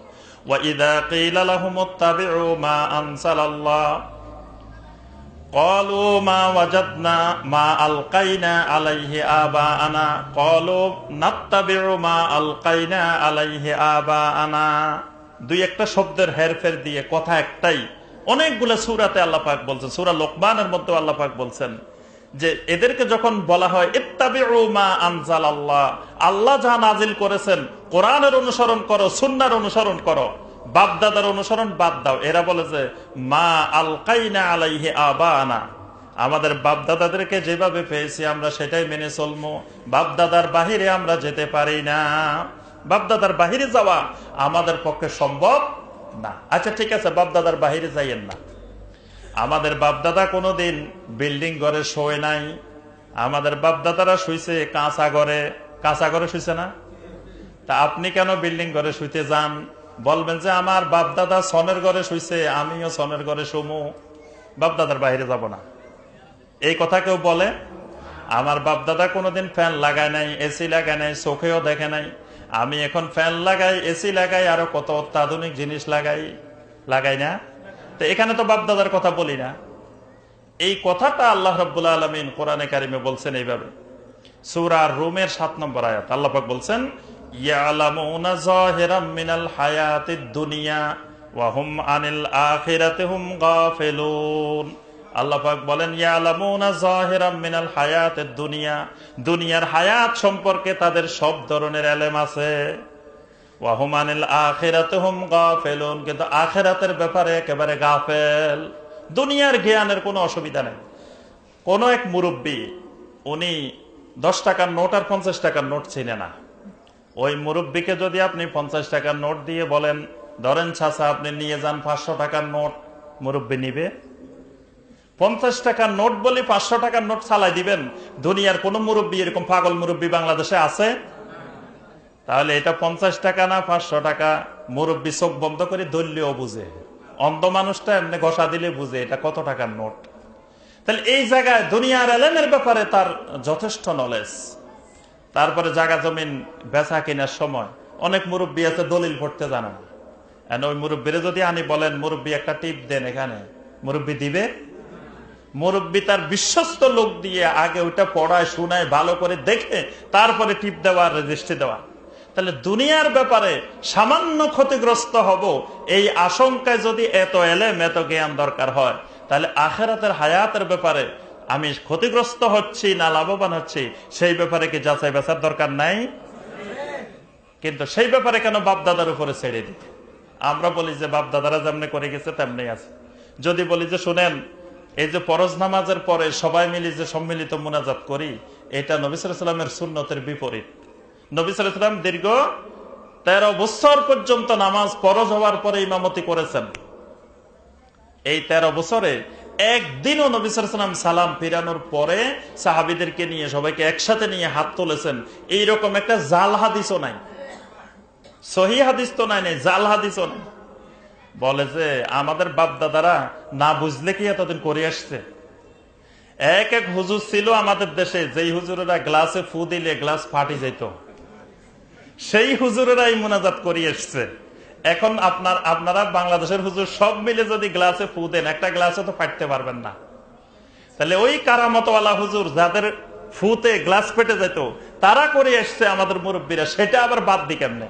ওয়া ইযা কিলা লাহুমুত্তাবিউ মা আনসালাল্লাহ ক্বালু মা ওয়াজাদনা মা আলকাইনা আলাইহি আবাআনা ক্বালু নাত্তাবিউ মা আলকাইনা আলাইহি আবাআনা। দুই একটা শব্দের হেরফের দিয়ে কথা একটাই অনেকগুলো সূরাতে আল্লাহ পাক বলছেন। সূরা লোকমানের মধ্যে আল্লাহ পাক বলছেন যে এদেরকে যখন বলা হয় ইত্তাবিউ মা আনজালাল্লাহ, আল্লাহ যা নাজিল করেছেন কোরআনের অনুসরণ করো, সুন্নাহর অনুসরণ করো, বাপদাদার অনুসরণ বাদ দাও। এরা বলে যে মা আলকাইনা আলাইহি আবাআনা, আমাদের বাপদাদাদেরকে যেভাবে পেয়েছি আমরা সেটাই মেনে চলবো, বাপদাদার বাহিরে আমরা যেতে পারি না, বাপদাদার বাহিরে যাওয়া আমাদের পক্ষে সম্ভব না। আচ্ছা ঠিক আছে, বাপদাদার বাহিরে যাইয়েন না। আমাদের বাপদাদা কোনোদিন বিল্ডিং ঘরে শোয় নাই, আমাদের বাপদাদারা শুইছে কাঁচা ঘরে। কাঁচা ঘরে শুইছে না? তা আপনি কেন বিল্ডিং ঘরে শুইতে যান? বলবেন যে আমার বাপদাদা সনের ঘরে শুইছে, আমিও সনের ঘরে শুমু, বাপদাদার বাইরে যাব না। এই কথা কেউ বলে? আমার বাপদাদা কোনোদিন ফ্যান লাগায় নাই, এসি লাগায় নাই, চোখেও দেখে নাই, আমি এখন ফ্যান লাগাই, এসি লাগাই, আরো কত অত্যাধুনিক জিনিস লাগাই না। তো এখানে তো বাপদাদার কথা বলি না। এই কথাটা আল্লাহ রাব্বুল আলামিন কোরআনে কারিমে বলছেন এইভাবে। সূরা রুমের 7 নম্বর আয়াত আল্লাহ পাক বলছেন, ইয়ালামুনা যাহিরাম মিনাল হায়াতিদ দুনিয়া ওয়া হুম আনিল আখিরাতি হুম গাফিলুন। আল্লাহ পাক বলেন ইয়ালামুনা যাহিরাম মিনাল হায়াতিদ দুনিয়া, দুনিয়ার হায়াত সম্পর্কে তাদের সব ধরনের ইলম আছে। ওয়া হুম আনিল আখিরাতি হুম গাফিলুন, কিন্তু আখিরাতের ব্যাপারে একেবারে গাফেল। দুনিয়ার জ্ঞানের কোনো অসুবিধা নেই। কোন এক মুরব্বী, উনি 10 টাকার নোট আর 50 টাকার নোট চিনে না। ওই মুরব্বীকে যদি আপনি 50 টাকার নোট দিয়ে বলেন ধরেন চাচা আপনি নিয়ে যান 500 টাকার নোট, মুরব্বী নিবে? 50 টাকার নোট বলে 500 টাকার নোট চালাই দিবেন? দুনিয়ার কোন মুরব্বী এরকম পাগল মুরব্বী বাংলাদেশে আছে? তাহলে এটা 50 টাকা না 500 টাকা, মুরব্বী চোখ বন্ধ করে ধরলেও বুঝে, অন্ধ মানুষটা এমনি ঘষা দিলে বুঝে এটা কত টাকার নোট। তাহলে এই জায়গায় দুনিয়ার এলেমের ব্যাপারে তার যথেষ্ট নলেজ। তারপরে জায়গা জমিন বেচা কেনার সময় অনেক মুরব্বী আছে দলিল পড়তে জানে না। ওই মুরব্বীরে যদি আনি বলেন মুরব্বী একটা টিপ দেন এখানে, মুরব্বী দিবে? মুরব্বী তার বিশ্বস্ত লোক দিয়ে আগে ওইটা পড়ায় শোনায় ভালো করে দেখে তারপরে টিপ দেওয়া, রেজিস্ট্রি দেওয়া। তাহলে দুনিয়ার ব্যাপারে সামান্য ক্ষতিগ্রস্ত হব এই আশঙ্কায় যদি এত এলেম এত জ্ঞান দরকার হয়, তাহলে আখিরাতের হায়াতের ব্যাপারে আমি ক্ষতিগ্রস্ত হচ্ছি না লাভবান হচ্ছি সেই ব্যাপারে কি যাচাই বাছার দরকার নাই? কিন্তু সেই ব্যাপারে কেন বাপদাদার উপরে ছেড়ে দিতে? আমরা বলি যে বাপদাদারা যেমনি করে গেছে তেমনি আছে। যদি বলি যে শুনেন এই যে ফরজ নামাজের পরে সবাই মিলে যে সম্মিলিত মুনাজাত করি, এটা নবী সাল্লাল্লাহু আলাইহি ওয়াসাল্লামের সুন্নতের বিপরীত। নবী সাল্লাল্লাহু আলাইহি ওয়াসাল্লাম দীর্ঘ 13 বছর পর্যন্ত নামাজ ফরজ হওয়ার পরে ইমামতি করেছেন। এই 13 বছরে একদিনও নবী সাল্লাল্লাহু আলাইহি ওয়াসাল্লাম সালাম ফিরানোর পরে সাহাবীদেরকে নিয়ে সবাইকে একসাথে নিয়ে হাত তুলেছেন এইরকম একটা জাল হাদিসও নাই, সহিহ হাদিস তো নাই, জাল হাদিসও নাই। বলে যে আমাদের বাপ দাদারা না বুঝলে কি এতদিন করে আসছে। এক এক হুজুর ছিল আমাদের দেশে, যেই হুজুরেরা গ্লাসে ফু দিলে গ্লাস ফাটি যেত, সেই হুজুরেরা এই মুনাজাত করে এসছে। এখন আপনারা বাংলাদেশের হুজুর সব মিলে যদি গ্লাসে ফু দেন একটা গ্লাসে তো ফাটতে পারবেন না। তাহলে ওই কারামতওয়ালা হুজুর যাদের ফুতে গ্লাস ফেটে যেত তারা করে এসছে আমাদের মুরব্বীরা, সেটা আবার বাদ দি কেমনে?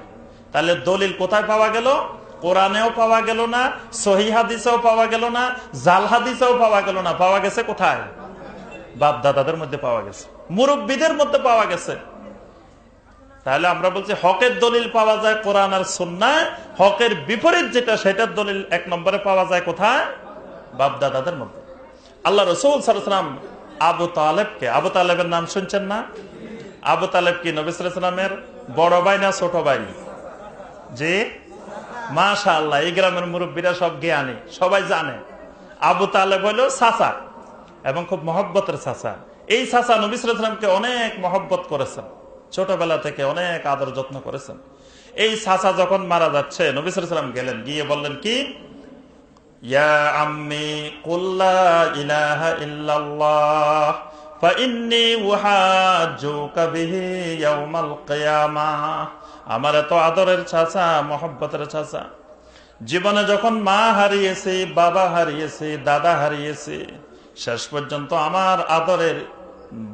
তাহলে দলিল কোথায় পাওয়া গেল? কোরআনেও পাওয়া গেল না, সহিহ হাদিসেও পাওয়া গেল না, জাল হাদিসেও পাওয়া গেল না। পাওয়া গেছে কোথায়? বাপ দাদাদের মধ্যে পাওয়া গেছে, মুরব্বীদের মধ্যে পাওয়া গেছে। তাহলে আমরা বলছি হকের দলিল পাওয়া যায় কোরআন আর সুন্নাহ, হকের বিপরীত যেটা সেটার দলিল 1 নম্বরে পাওয়া যায় কোথায়? বাপ দাদাদের মধ্যে। আল্লাহ রাসূল সাল্লাল্লাহু আলাইহি ওয়াসাল্লাম আবু তালেবকে, আবু তালেবের নাম শুনছেন না? আবু তালেব কি নবী সাল্লাল্লাহু আলাইহি ওয়াসাল্লামের বড় ভাই না ছোট ভাই? জি মাশাআল্লাহ, এই গ্রামের মুরব্বীরা সব জ্ঞানী, সবাই জানে আবু তালেব হলো চাচা এবং খুব মহব্বতের চাচা। এই চাচা নবী সাল্লাল্লাহু আলাইহি ওয়াসাল্লামকে অনেক মহব্বত করেছেন, ছোটবেলা থেকে অনেক আদর যত্ন করেছেন। এই চাচা যখন মারা যাচ্ছে, নবী সাল্লাল্লাহু আলাইহি ওয়াসাল্লাম গেলেন, গিয়ে বললেন কি, ইয়া আম্মি কুল লা ইলাহা ইল্লাল্লাহ ফাইন্নী উহাজ্জুকা বিহি ইয়াউমাল কিয়ামাহ। আমার এত আদরের চাচা, মহব্বতের চাচা, জীবনে যখন মা হারিয়েছে, বাবা হারিয়েছে, দাদা হারিয়েছে, শেষ পর্যন্ত আমার আদরের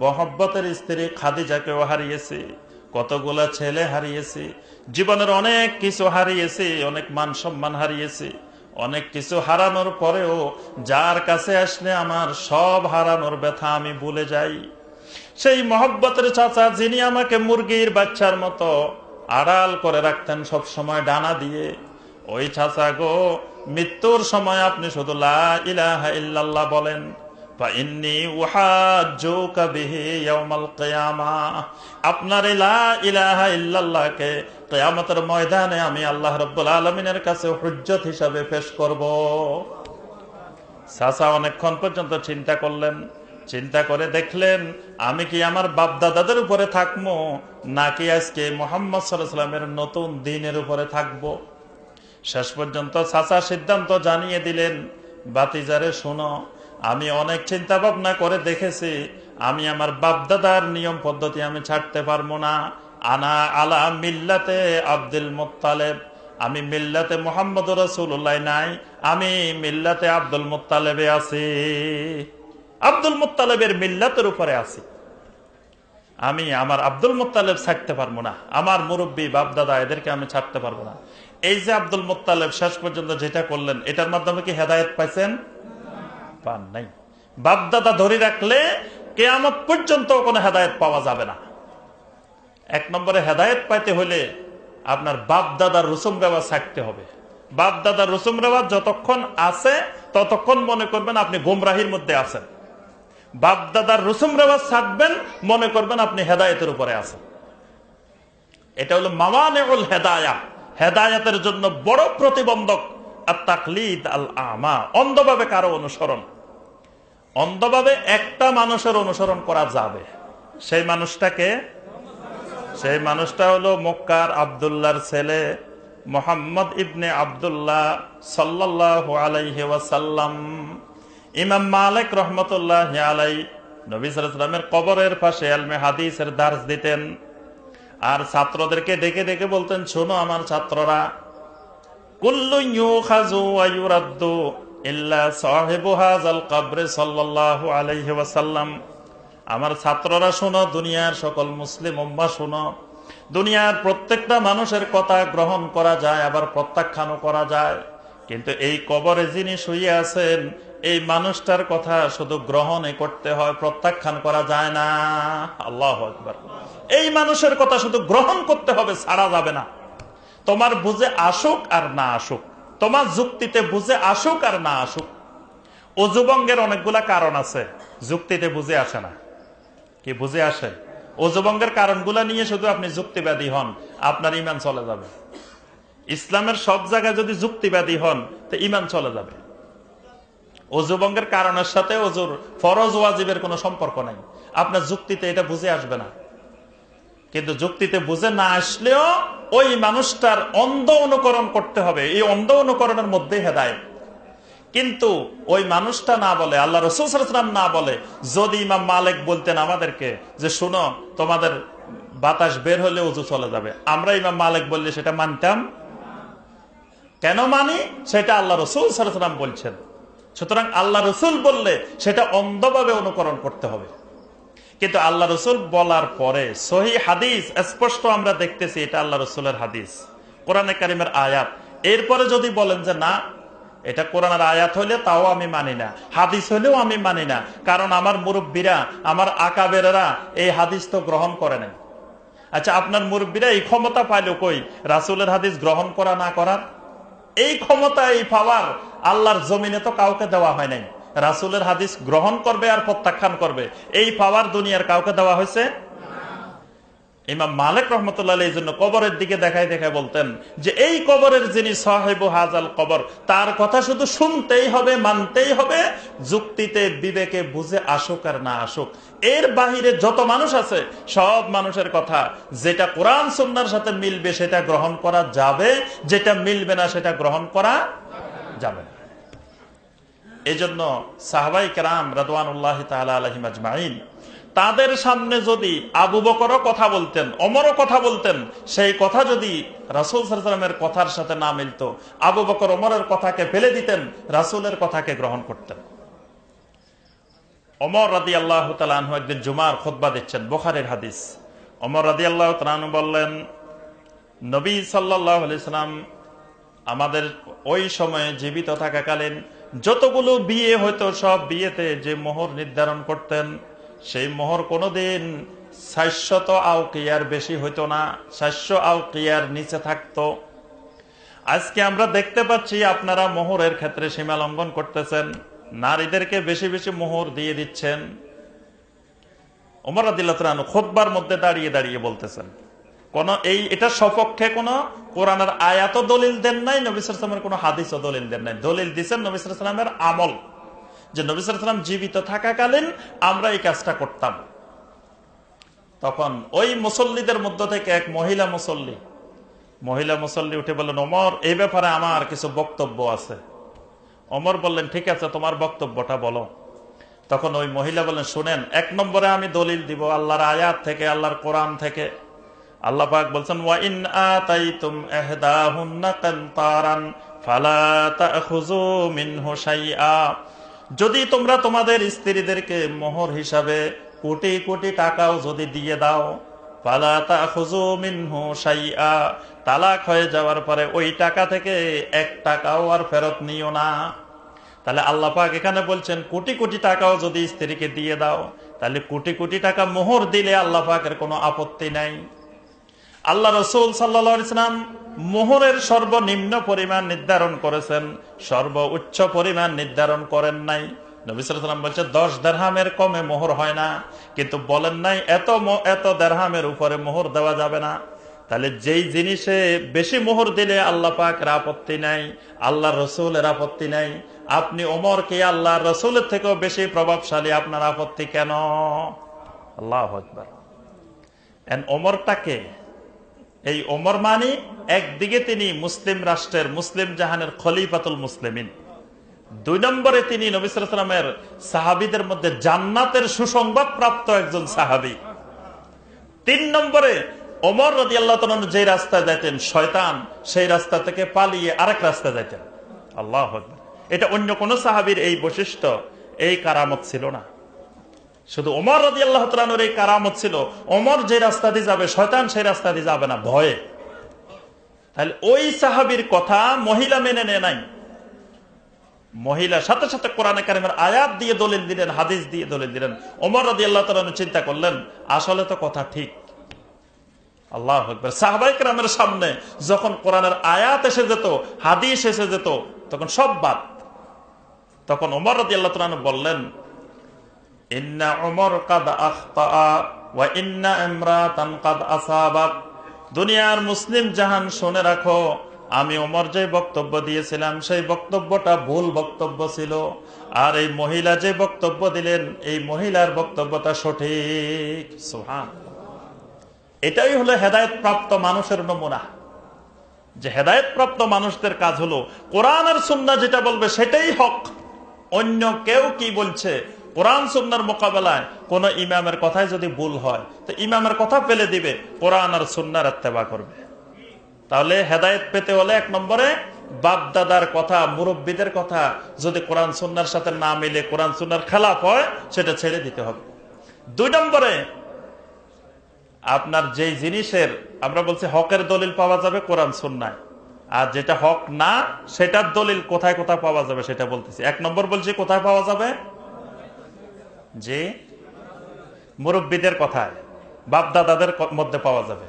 মহব্বতের স্ত্রী খাদিজাকেও হারিয়েছে, কতগুলা ছেলে হারিয়েছে, জীবনের অনেক কিছু হারিয়েছে, অনেক মান সম্মান হারিয়েছে। অনেক কিছু হারানোর পরেও যার কাছে আসলে আমার সব হারানোর ব্যথা আমি ভুলে যাই, সেই মহব্বতের চাচা, যিনি আমাকে মুরগির বাচ্চার মতো আড়াল করে রাখতেন সব সময় ডানা দিয়ে, ওই চাচা গো, মৃত্যুর সময় আপনি শুধু লা ইলাহা ইল্লাল্লাহ বলেন, ফাইন্নী উহাজ্জুকা বিহি ইয়াউমাল কিয়ামাহ। আপনার লা ইলাহা ইল্লাল্লাহকে কিয়ামতের ময়দানে আমি আল্লাহ রাব্বুল আলামিনের কাছে হুজ্জত হিসাবে পেশ করব। চাচা অনেকক্ষণ পর্যন্ত চিন্তা করলেন, চিন্তা করে দেখলেন আমি কি আমার বাপ দাদাদের উপরে থাকবো, নাকি আজকে মুহাম্মদ সাল্লাল্লাহু আলাইহি ওয়াসাল্লামের নতুন দ্বীনের উপরে থাকবো। শেষ পর্যন্ত চাচা সিদ্ধান্ত জানিয়ে দিলেন, বাতিজারে শোনো, আমি অনেক চিন্তা ভাবনা করে দেখেছি, আমি আমার বাপদাদার নিয়ম পদ্ধতি আমি ছাড়তে পারবো না। আনা আলা মিল্লাতে আব্দুল মুত্তালিব, আমি মিল্লাতে মুহাম্মদ রাসূলুল্লাহ নাই, আমি মিল্লাতে আব্দুল মুত্তালিবে আছি, আব্দুল মুত্তালিবের মিল্লাতের উপরে আছি। আমি আমার আব্দুল মুত্তালিব ছাড়তে পারবো না, আমার মুরব্বী বাপদাদা এদেরকে আমি ছাড়তে পারবো না। এই যে আব্দুল মুত্তালিব শেষ পর্যন্ত যেটা করলেন, এটার মাধ্যমে কি হেদায়েত পাইছেন? পান নাই। বাপদাদা ধরে রাখলে কিয়ামত পর্যন্ত কোনো হেদায়েত পাওয়া যাবে না। এক নম্বরে হেদায়েত পাইতে হলে আপনার বাপদাদার রসুম রেওয়াজ ছাড়তে হবে। বাপদাদার রসুম রেওয়াজ যতক্ষণ আছে ততক্ষণ মনে করবেন আপনি গোমরাহির মধ্যে আছেন। বাপদাদার রসুম রেওয়াজ ছাড়বেন, মনে করবেন আপনি হেদায়েতের উপরে আছেন। এটা হলো মাওয়ানিউল হেদায়াহ, হেদায়েতের জন্য বড় প্রতিবন্ধক আত-তাকলিদ আল আমা, অন্ধভাবে কারো অনুসরণ। অন্ধভাবে একটা মানুষের অনুসরণ করা যাবে, সেই মানুষটাকে, সেই মানুষটা হলো মক্কার আব্দুল্লাহর ছেলে মুহাম্মদ ইবনে আব্দুল্লাহ সাল্লাল্লাহু আলাইহি ওয়াসাল্লাম। ইমাম মালিক রাহমাতুল্লাহি আলাইহি নবী সাল্লাল্লাহু আলাইহি ওয়াসাল্লামের কবরের পাশে ইলমে হাদিসের দার্স দিতেন, আর ছাত্রদেরকে ডেকে ডেকে বলতেন, শোনো আমার ছাত্ররা, কুল্লু ইউখাযু ওয়া ইউরাদ্দু ইল্লা সাহিবু হাযাল কবর সাল্লাল্লাহু আলাইহি ওয়াসাল্লাম। আমার ছাত্ররা শোনো, দুনিয়ার সকল মুসলিম উম্মাহ শোনো, দুনিয়ার প্রত্যেকটা মানুষের কথা গ্রহণ করা যায়, আবার প্রত্যাখ্যানও করা যায়, কিন্তু এই কবরে যিনি শুয়ে আছেন এই মানুষটার কথা শুধু গ্রহণই করতে হয়, প্রত্যাখ্যান করা যায় না। আল্লাহু আকবার। এই মানুষের কথা শুধু গ্রহণ করতে হবে, ছাড়া যাবে না। তোমার বুঝে আসুক আর না আসুক, তোমার যুক্তিতে বুঝে আসুক আর না আসুক। অজুভঙ্গের অনেকগুলা কারণ আছে, যুক্তিতে বুঝে আসে না। কি বুঝে আসে? অজুভঙ্গের কারণগুলা নিয়ে শুধু আপনি যুক্তিবাদী হন, আপনার ঈমান চলে যাবে। ইসলামের সব জায়গায় যদি যুক্তিবাদী হন তো ঈমান চলে যাবে। অজুভঙ্গের কারণের সাথে অজুর ফরজ ওয়াজিবের কোনো সম্পর্ক নাই, আপনার যুক্তিতে এটা বুঝে আসবে না। কিন্তু যুক্তিতে বুঝে না আসলেও ওই মানুষটার অন্ধ অনুকরণ করতে হবে, এই অন্ধ অনুকরণের মধ্যে হেদায়েত। কিন্তু ওই মানুষটা না বলে, আল্লাহ রাসূল সাল্লাল্লাহু আলাইহি ওয়াসাল্লাম না বলে, যদি ইমাম মালিক বলতেন আমাদেরকে যে শুনো তোমাদের বাতাস বের হলে ওযু চলে যাবে, আমরা ইমাম মালিক বললে সেটা মানতাম? কেন মানি? সেটা আল্লাহ রাসূল সাল্লাল্লাহু আলাইহি ওয়াসাল্লাম বলছেন। সুতরাং আল্লাহ রাসূল বললে সেটা অন্ধভাবে অনুকরণ করতে হবে। কিন্তু আল্লাহ রাসূল বলার পরে সহিহ হাদিস স্পষ্ট আমরা দেখতেছি এটা আল্লাহ রাসূলের হাদিস, কোরআনে কারীমের আয়াত, এরপরে যদি বলেন যে না এটা কোরআনের আয়াত হইলে তাও আমি মানি না, হাদিস হইলেও আমি মানি না, কারণ আমার মুরব্বীরা, আমার আকাবেরেরা এই হাদিস তো গ্রহণ করে নাই। আচ্ছা, আপনার মুরব্বীরা এই ক্ষমতা পাইলো কই রাসূলের হাদিস গ্রহণ করা না করার? এই ক্ষমতা, এই পাওয়ার আল্লাহর জমিনে তো কাউকে দেওয়া হয় নাই। রাসূলের হাদিস গ্রহণ করবে আর প্রত্যাখ্যান করবে, এই পাওয়ার দুনিয়ার কাউকে দেওয়া হয়েছে? ইমাম মালিক রহমতুল্লাহ এই জন্য কবরের দিকে দেখায় দেখায় বলতেন যে এই কবরের যিনি সাহেব হাজাল কবর, তার কথা শুধু শুনতেই হবে, মানতেই হবে, যুক্তিতে বিবেকে বুঝে আসুক আর না আসুক। এর বাহিরে যত মানুষ আছে সব মানুষের কথা যেটা কোরআন সুন্নাহর সাথে মিলবে সেটা গ্রহণ করা যাবে, যেটা মিলবে না সেটা গ্রহণ করা যাবে না। এই জন্য সাহাবাই কেরাম রাদওয়ানুল্লাহি তাআলা আলাইহিম আজমাইন, তাদের সামনে যদি আবু বকরও কথা বলতেন, ওমরও কথা বলতেন, সেই কথা যদি রাসূল সাল্লাল্লাহু আলাইহি ওয়াসাল্লামের কথার সাথে না মিলতো, আবু বকর ওমরের কথাকে ফেলে দিতেন, রাসূলের কথাকে গ্রহণ করতেন। ওমর রাদিয়াল্লাহু তাআলা আনহু একদিন জুমার খুতবা দিচ্ছেন, বুখারীর হাদিস। ওমর রাদিয়াল্লাহু তাআলা আনহু বললেন, নবী সাল্লাল্লাহু আলাইহি সাল্লাম আমাদের ওই সময়ে জীবিত থাকাকালীন যতগুলো বিয়ে হইতো সব বিয়েতে যে মোহর নির্ধারণ করতেন, সেই মোহর কোনোদিন 700 আউকিয়ার বেশি হইতো না, 700 আউকিয়ার নিচে থাকতো। আজকে আমরা দেখতে পাচ্ছি আপনারা মোহরের ক্ষেত্রে সীমা লঙ্ঘন করতেছেন, নারীদেরকে বেশি বেশি মোহর দিয়ে দিচ্ছেন। ওমর রাদিয়াল্লাহু তাআলা আনহু খুতবার মধ্যে দাঁড়িয়ে দাঁড়িয়ে বলতেছেন, এটা সপক্ষে কোন কোরআনের আয়াত দলিল দেন নাই, নবী সাল্লাল্লাহু আলাইহি ওয়াসাল্লামের কোন হাদিসও দলিল দেন নাই। দলিল দিচ্ছেন নবী সাল্লাল্লাহু আলাইহি ওয়াসাল্লামের আমল, যে নবী সাল্লাল্লাহু আলাইহি ওয়াসাল্লাম জীবিত থাকাকালীন আমরা এই কাজটা করতাম। তখন ওই মুসল্লিদের মধ্য থেকে এক মহিলা মুসল্লি উঠে বললেন, ওমর এই ব্যাপারে আমার কিছু বক্তব্য আছে। ওমর বললেন, ঠিক আছে, তোমার বক্তব্যটা বলো। তখন ওই মহিলা বললেন, শুনেন, 1 নম্বরে আমি দলিল দিব আল্লাহর আয়াত থেকে, আল্লাহর কোরআন থেকে। আল্লাহ পাক বলছেন, ওয়া ইন আতাইতুম ইহদাহুন্না কিনতারান ফালা তাখুযু মিনহু শাইআ, যদি তোমরা তোমাদের স্ত্রীদেরকে মোহর হিসাবে কোটি কোটি টাকাও যদি দিয়ে দাও, ফালা তাখুযু মিনহু শাইআ, তালাক হয়ে যাওয়ার পরে ওই টাকা থেকে 1 টাকাও আর ফেরত নিও না। তাহলে আল্লাহ পাক এখানে বলছেন কোটি কোটি টাকাও যদি স্ত্রীকে দিয়ে দাও, তাহলে কোটি কোটি টাকা মোহর দিলে আল্লাহ পাকের কোনো আপত্তি নাই। আল্লাহ রাসূল সাল্লাল্লাহু আলাইহি ওয়াসাল্লাম মোহরের সর্বনিম্ন পরিমাণ নির্ধারণ করেছেন, সর্বোচ্চ পরিমাণ নির্ধারণ করেন নাই। নবী সাল্লাল্লাহু আলাইহি ওয়াসাল্লাম বলেছেন 10 দিরহামের কমে মোহর হয় না, কিন্তু বলেন নাই এত দিরহামের উপরে মোহর দেওয়া যাবে না। তাহলে যেই জিনিসে বেশি মোহর দিলে আল্লাহ পাকের আপত্তি নাই, আল্লাহ রাসূলের আপত্তি নাই, আপনি ওমরকে আল্লাহ রাসূলের থেকেও বেশি প্রভাবশালী, আপনার আপত্তি কেন? আল্লাহু আকবার। ওমরটাকে, এই ওমর মানে একদিকে তিনি মুসলিম রাষ্ট্রের, মুসলিম জাহানের খলিফাতুল মুসলিমিন, 2 নম্বরে তিনি নবী সাল্লাল্লাহু আলাইহি ওয়াসাল্লামের সাহাবীদের মধ্যে জান্নাতের সুসংবাদ প্রাপ্ত একজন সাহাবী, 3 নম্বরে ওমর রাদিয়াল্লাহু তাআলা যে রাস্তায় যাইতেন শয়তান সেই রাস্তা থেকে পালিয়ে আরেক রাস্তায় যাইতেন। আল্লাহু আকবার। এটা অন্য কোন সাহাবীর এই বৈশিষ্ট্য, এই কারামত ছিল না, শুধু ওমর রাদিয়াল্লাহু তাআলার এই কারামত ছিল। ওমর যে রাস্তা দিয়ে যাবে শয়তান সেই রাস্তা দিয়ে যাবে না, ভয়ে। তাহলে ওই সাহাবীর কথা মহিলা মেনে নেয় নাই, মহিলা সাথে সাথে কোরআনে কারিমের আয়াত দিয়ে দলিল দিলেন, হাদিস দিয়ে দলিল দিলেন। ওমর রাদিয়াল্লাহু তাআলা চিন্তা করলেন আসলে তো কথা ঠিক। আল্লাহু আকবার। সাহাবায়ে কেরামের সামনে যখন কোরআনের আয়াত এসে যেত, হাদিস এসে যেত, তখন সব বাদ। তখন ওমর রাদিয়াল্লাহু তাআলা বললেন, ইন্না উমর কাদ আখতা ওয়া ইন্না ইমরাতান কাদ আসাবাত। দুনিয়ার মুসলিম জাহান শুনে রাখো, আমি ওমর যে বক্তব্য দিয়েছিলাম সেই বক্তব্যটা ভুল বক্তব্য ছিল, আর এই মহিলা যে বক্তব্য দিলেন এই মহিলার বক্তব্যটা সঠিক। সুবহানাল্লাহ। এটাই হলো হেদায়েত প্রাপ্ত মানুষের নমুনা, যে হেদায়েত প্রাপ্ত মানুষদের কাজ হলো কোরআন আর সুন্নাহ যেটা বলবে সেটাই হক। অন্য কেউ কি বলছে, কোরআন সুন্নাহর মোকাবেলায় কোন ইমামের কথায় যদি ভুল হয় তো ইমামের কথা ফেলে দিবে, কোরআন আর সুন্নাহর ইত্তেবা করবে। তাহলে হেদায়েত পেতে হলে 1 নম্বরে বাপ দাদার কথা, মুরব্বীদের কথা যদি কোরআন সুন্নাহর সাথে না মিলে, কোরআন সুন্নাহর খেলাফ হয়, সেটা ছেড়ে দিতে হবে। 2 নম্বরে আপনার যেই জিনিসের আমরা বলছি হকের দলিল পাওয়া যাবে কোরআন সুন্নাহয়, আর যেটা হক না সেটার দলিল কোথায় কোথায় পাওয়া যাবে সেটা বলতেছি। 1 নম্বর বলছি কোথায় পাওয়া যাবে, যে মুরব্বীদের কথায়, বাপ দাদাদের মধ্যে পাওয়া যাবে।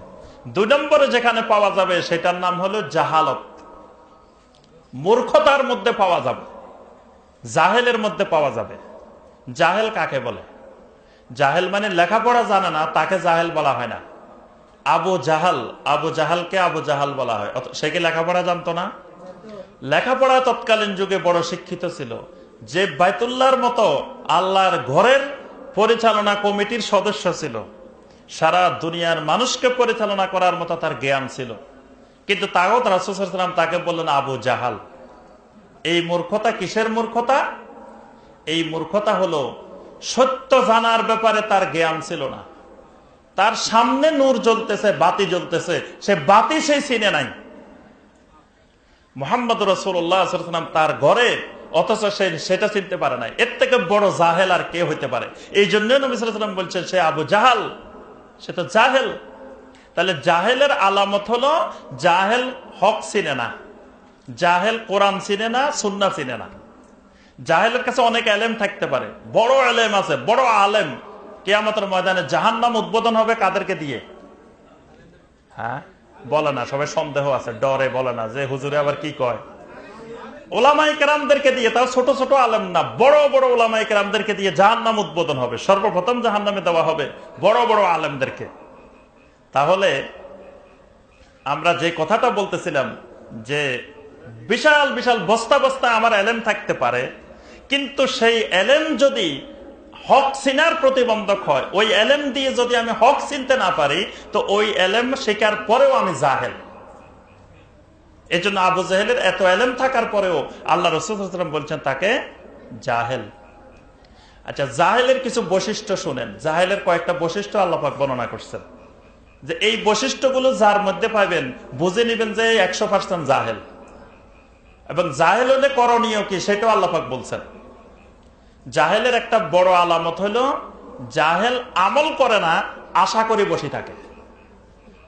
2 নম্বরে যেখানে পাওয়া যাবে সেটার নাম হলো জাহালত, মূর্খতার মধ্যে পাওয়া যাবে, জাহেলের মধ্যে পাওয়া যাবে। জাহেল কাকে বলে? জাহেল মানে লেখাপড়া জানে না, তাকে জাহেল বলা হয় না। আবু জাহালকে আবু জাহাল বলা হয়। সে কি লেখাপড়া জানতো না? লেখাপড়া তৎকালীন যুগে বড় শিক্ষিত ছিল। যে বাইতুল্লাহর মতো আল্লাহর ঘরের পরিচালনা কমিটির সদস্য ছিল, সারা দুনিয়ার মানুষকে পরিচালনা করার মতো তার জ্ঞান ছিল, কিন্তু তাও রাসূল সাল্লাল্লাহু আলাইহি ওয়াসাল্লাম তাকে বললেন আবু জাহাল। এই মূর্খতা কিসের মূর্খতা? এই মূর্খতা হলো সত্য জানার ব্যাপারে তার জ্ঞান ছিল না। তার সামনে নূর জ্বলতেছে, বাতি জ্বলতেছে, সে বাতি সে চিনে নাই। মুহাম্মদ রাসূলুল্লাহ সাল্লাল্লাহু আলাইহি ওয়াসাল্লাম তার ঘরে, অথচ সে সেটা চিনতে পারে না। এর থেকে বড় জাহেল আর কে হইতে পারে? এই জন্য নবী সাল্লাল্লাহু আলাইহি ওয়াসাল্লাম বলছেন সে আবু জাহাল, সে তো জাহেল। তাহলে জাহেলের আলামত হলো জাহেল হক চিনে না, জাহেল কোরআন চিনে না, সুন্নাহ চিনে না। জাহেলের কাছে অনেক এলেম থাকতে পারে, বড় এলেম আছে, বড় আলেম। কিয়ামতের ময়দানে জাহান্নাম উদ্বোধন হবে কাদেরকে দিয়ে? হ্যাঁ বলে না, সবাই সন্দেহ আছে, ডরে বলে না যে হুজুরে আবার কি কয়। ওলামায়ে কেরামদেরকে দিয়ে, তাও ছোট ছোট আলেম না, বড় বড় ওলামায়ে কেরামদেরকে দিয়ে জাহান্নাম উদ্বোধন হবে। সর্বপ্রথম জাহান্নামে দেওয়া হবে বড় বড় আলেমদেরকে। তাহলে আমরা যে কথাটা বলতেছিলাম যে বিশাল বিশাল বস্তা বস্তা আমার এলেম থাকতে পারে, কিন্তু সেই এলেম যদি হক চিনার প্রতিবন্ধক হয়, ওই এলেম দিয়ে যদি আমি হক চিনতে না পারি, তো ওই এলেম শেখার পরেও আমি জাহেল। এই জন্য আবু জাহেলের এত এলেম থাকার পরেও আল্লাহ রাসূল সাল্লাল্লাহু আলাইহি ওয়াসাল্লাম বলছেন তাকে জাহেল। আচ্ছা, জাহেলের কিছু বৈশিষ্ট্য শুনেন। জাহেলের কয়েকটা বৈশিষ্ট্য আল্লাহ পাক বর্ণনা করছেন, যে এই বৈশিষ্ট্যগুলো যার মধ্যে পাবেন বুঝে নিবেন যে 100% জাহেল। এবং জাহেল হলে করণীয় কি সেটাও আল্লাহ পাক বলছেন। জাহেলের একটা বড় আলামত হলো জাহেল আমল করে না, আশা করে বসে থাকে।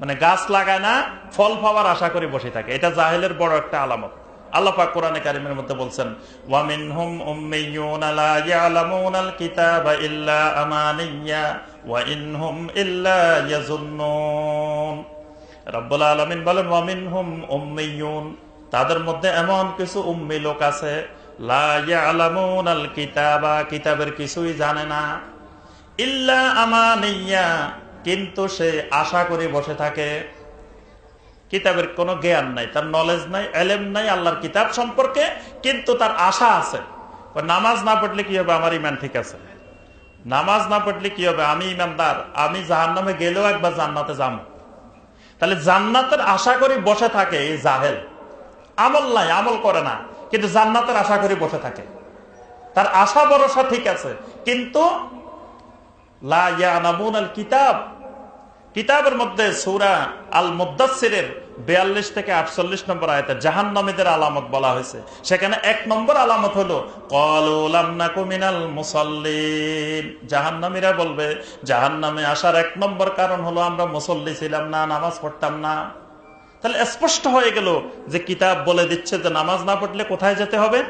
মানে গাছ লাগায় না, ফল পাওয়ার আশা করে বসে থাকে। এটা জাহেলের বড় একটা আলামত। আল্লাহ পাক কোরআনে কারীমের মধ্যে বলছেন ওয়া মিনহুম উম্মিয়ুনা লা ইয়ালামুনাল কিতাবা ইল্লা আমানিয়া ওয়া ইনহুম ইল্লা ইয়াজুন্নুন। রব্বুল আলামিন বলেন ওয়া মিনহুম উম্মিয়ুন, তাদের মধ্যে এমন কিছু উম্মি লোক আছে, লা ইয়ালামুনাল কিতাবা, কিতাবের কিছুই জানে না, ইল্লা আমানিয়া, কিন্তু সে আশা করে বসে থাকে। কিতাবের কোনো জ্ঞান নাই, তার নলেজ নাই, এলেম নাই আল্লাহর কিতাব সম্পর্কে, কিন্তু তার আশা আছে। নামাজ না পড়লে কি হবে? আমার ইমান ঠিক আছে। নামাজ না পড়লে কি হবে? আমি ইমানদার, আমি জাহান্নামে গেলেও একবার জান্নাতে যাবো। তাহলে জান্নাতের আশা করে বসে থাকে এই জাহেল। আমল নাই, আমল করে না, কিন্তু জান্নাতের আশা করে বসে থাকে। তার আশা ভরসা ঠিক আছে, কিন্তু লা ইয়ালামুনাল কিতাব, কিতাবের মধ্যে সূরা আল মুদ্দাসসিরের 42 থেকে 48 নম্বর আয়াতে জাহান্নামীদের আলামত বলা হয়েছে। সেখানে 1 নম্বর আলামত হলো ক্বালু লাম নাকু মিনাল মুসাল্লিন। জাহান্নামীরা বলবে, জাহান্নামে আসার 1 নম্বর কারণ হলো আমরা মুসল্লি ছিলাম না, নামাজ পড়তাম না। তাহলে স্পষ্ট হয়ে গেল যে কিতাব বলে দিচ্ছে যে নামাজ না পড়লে কোথায় যেতে হবে?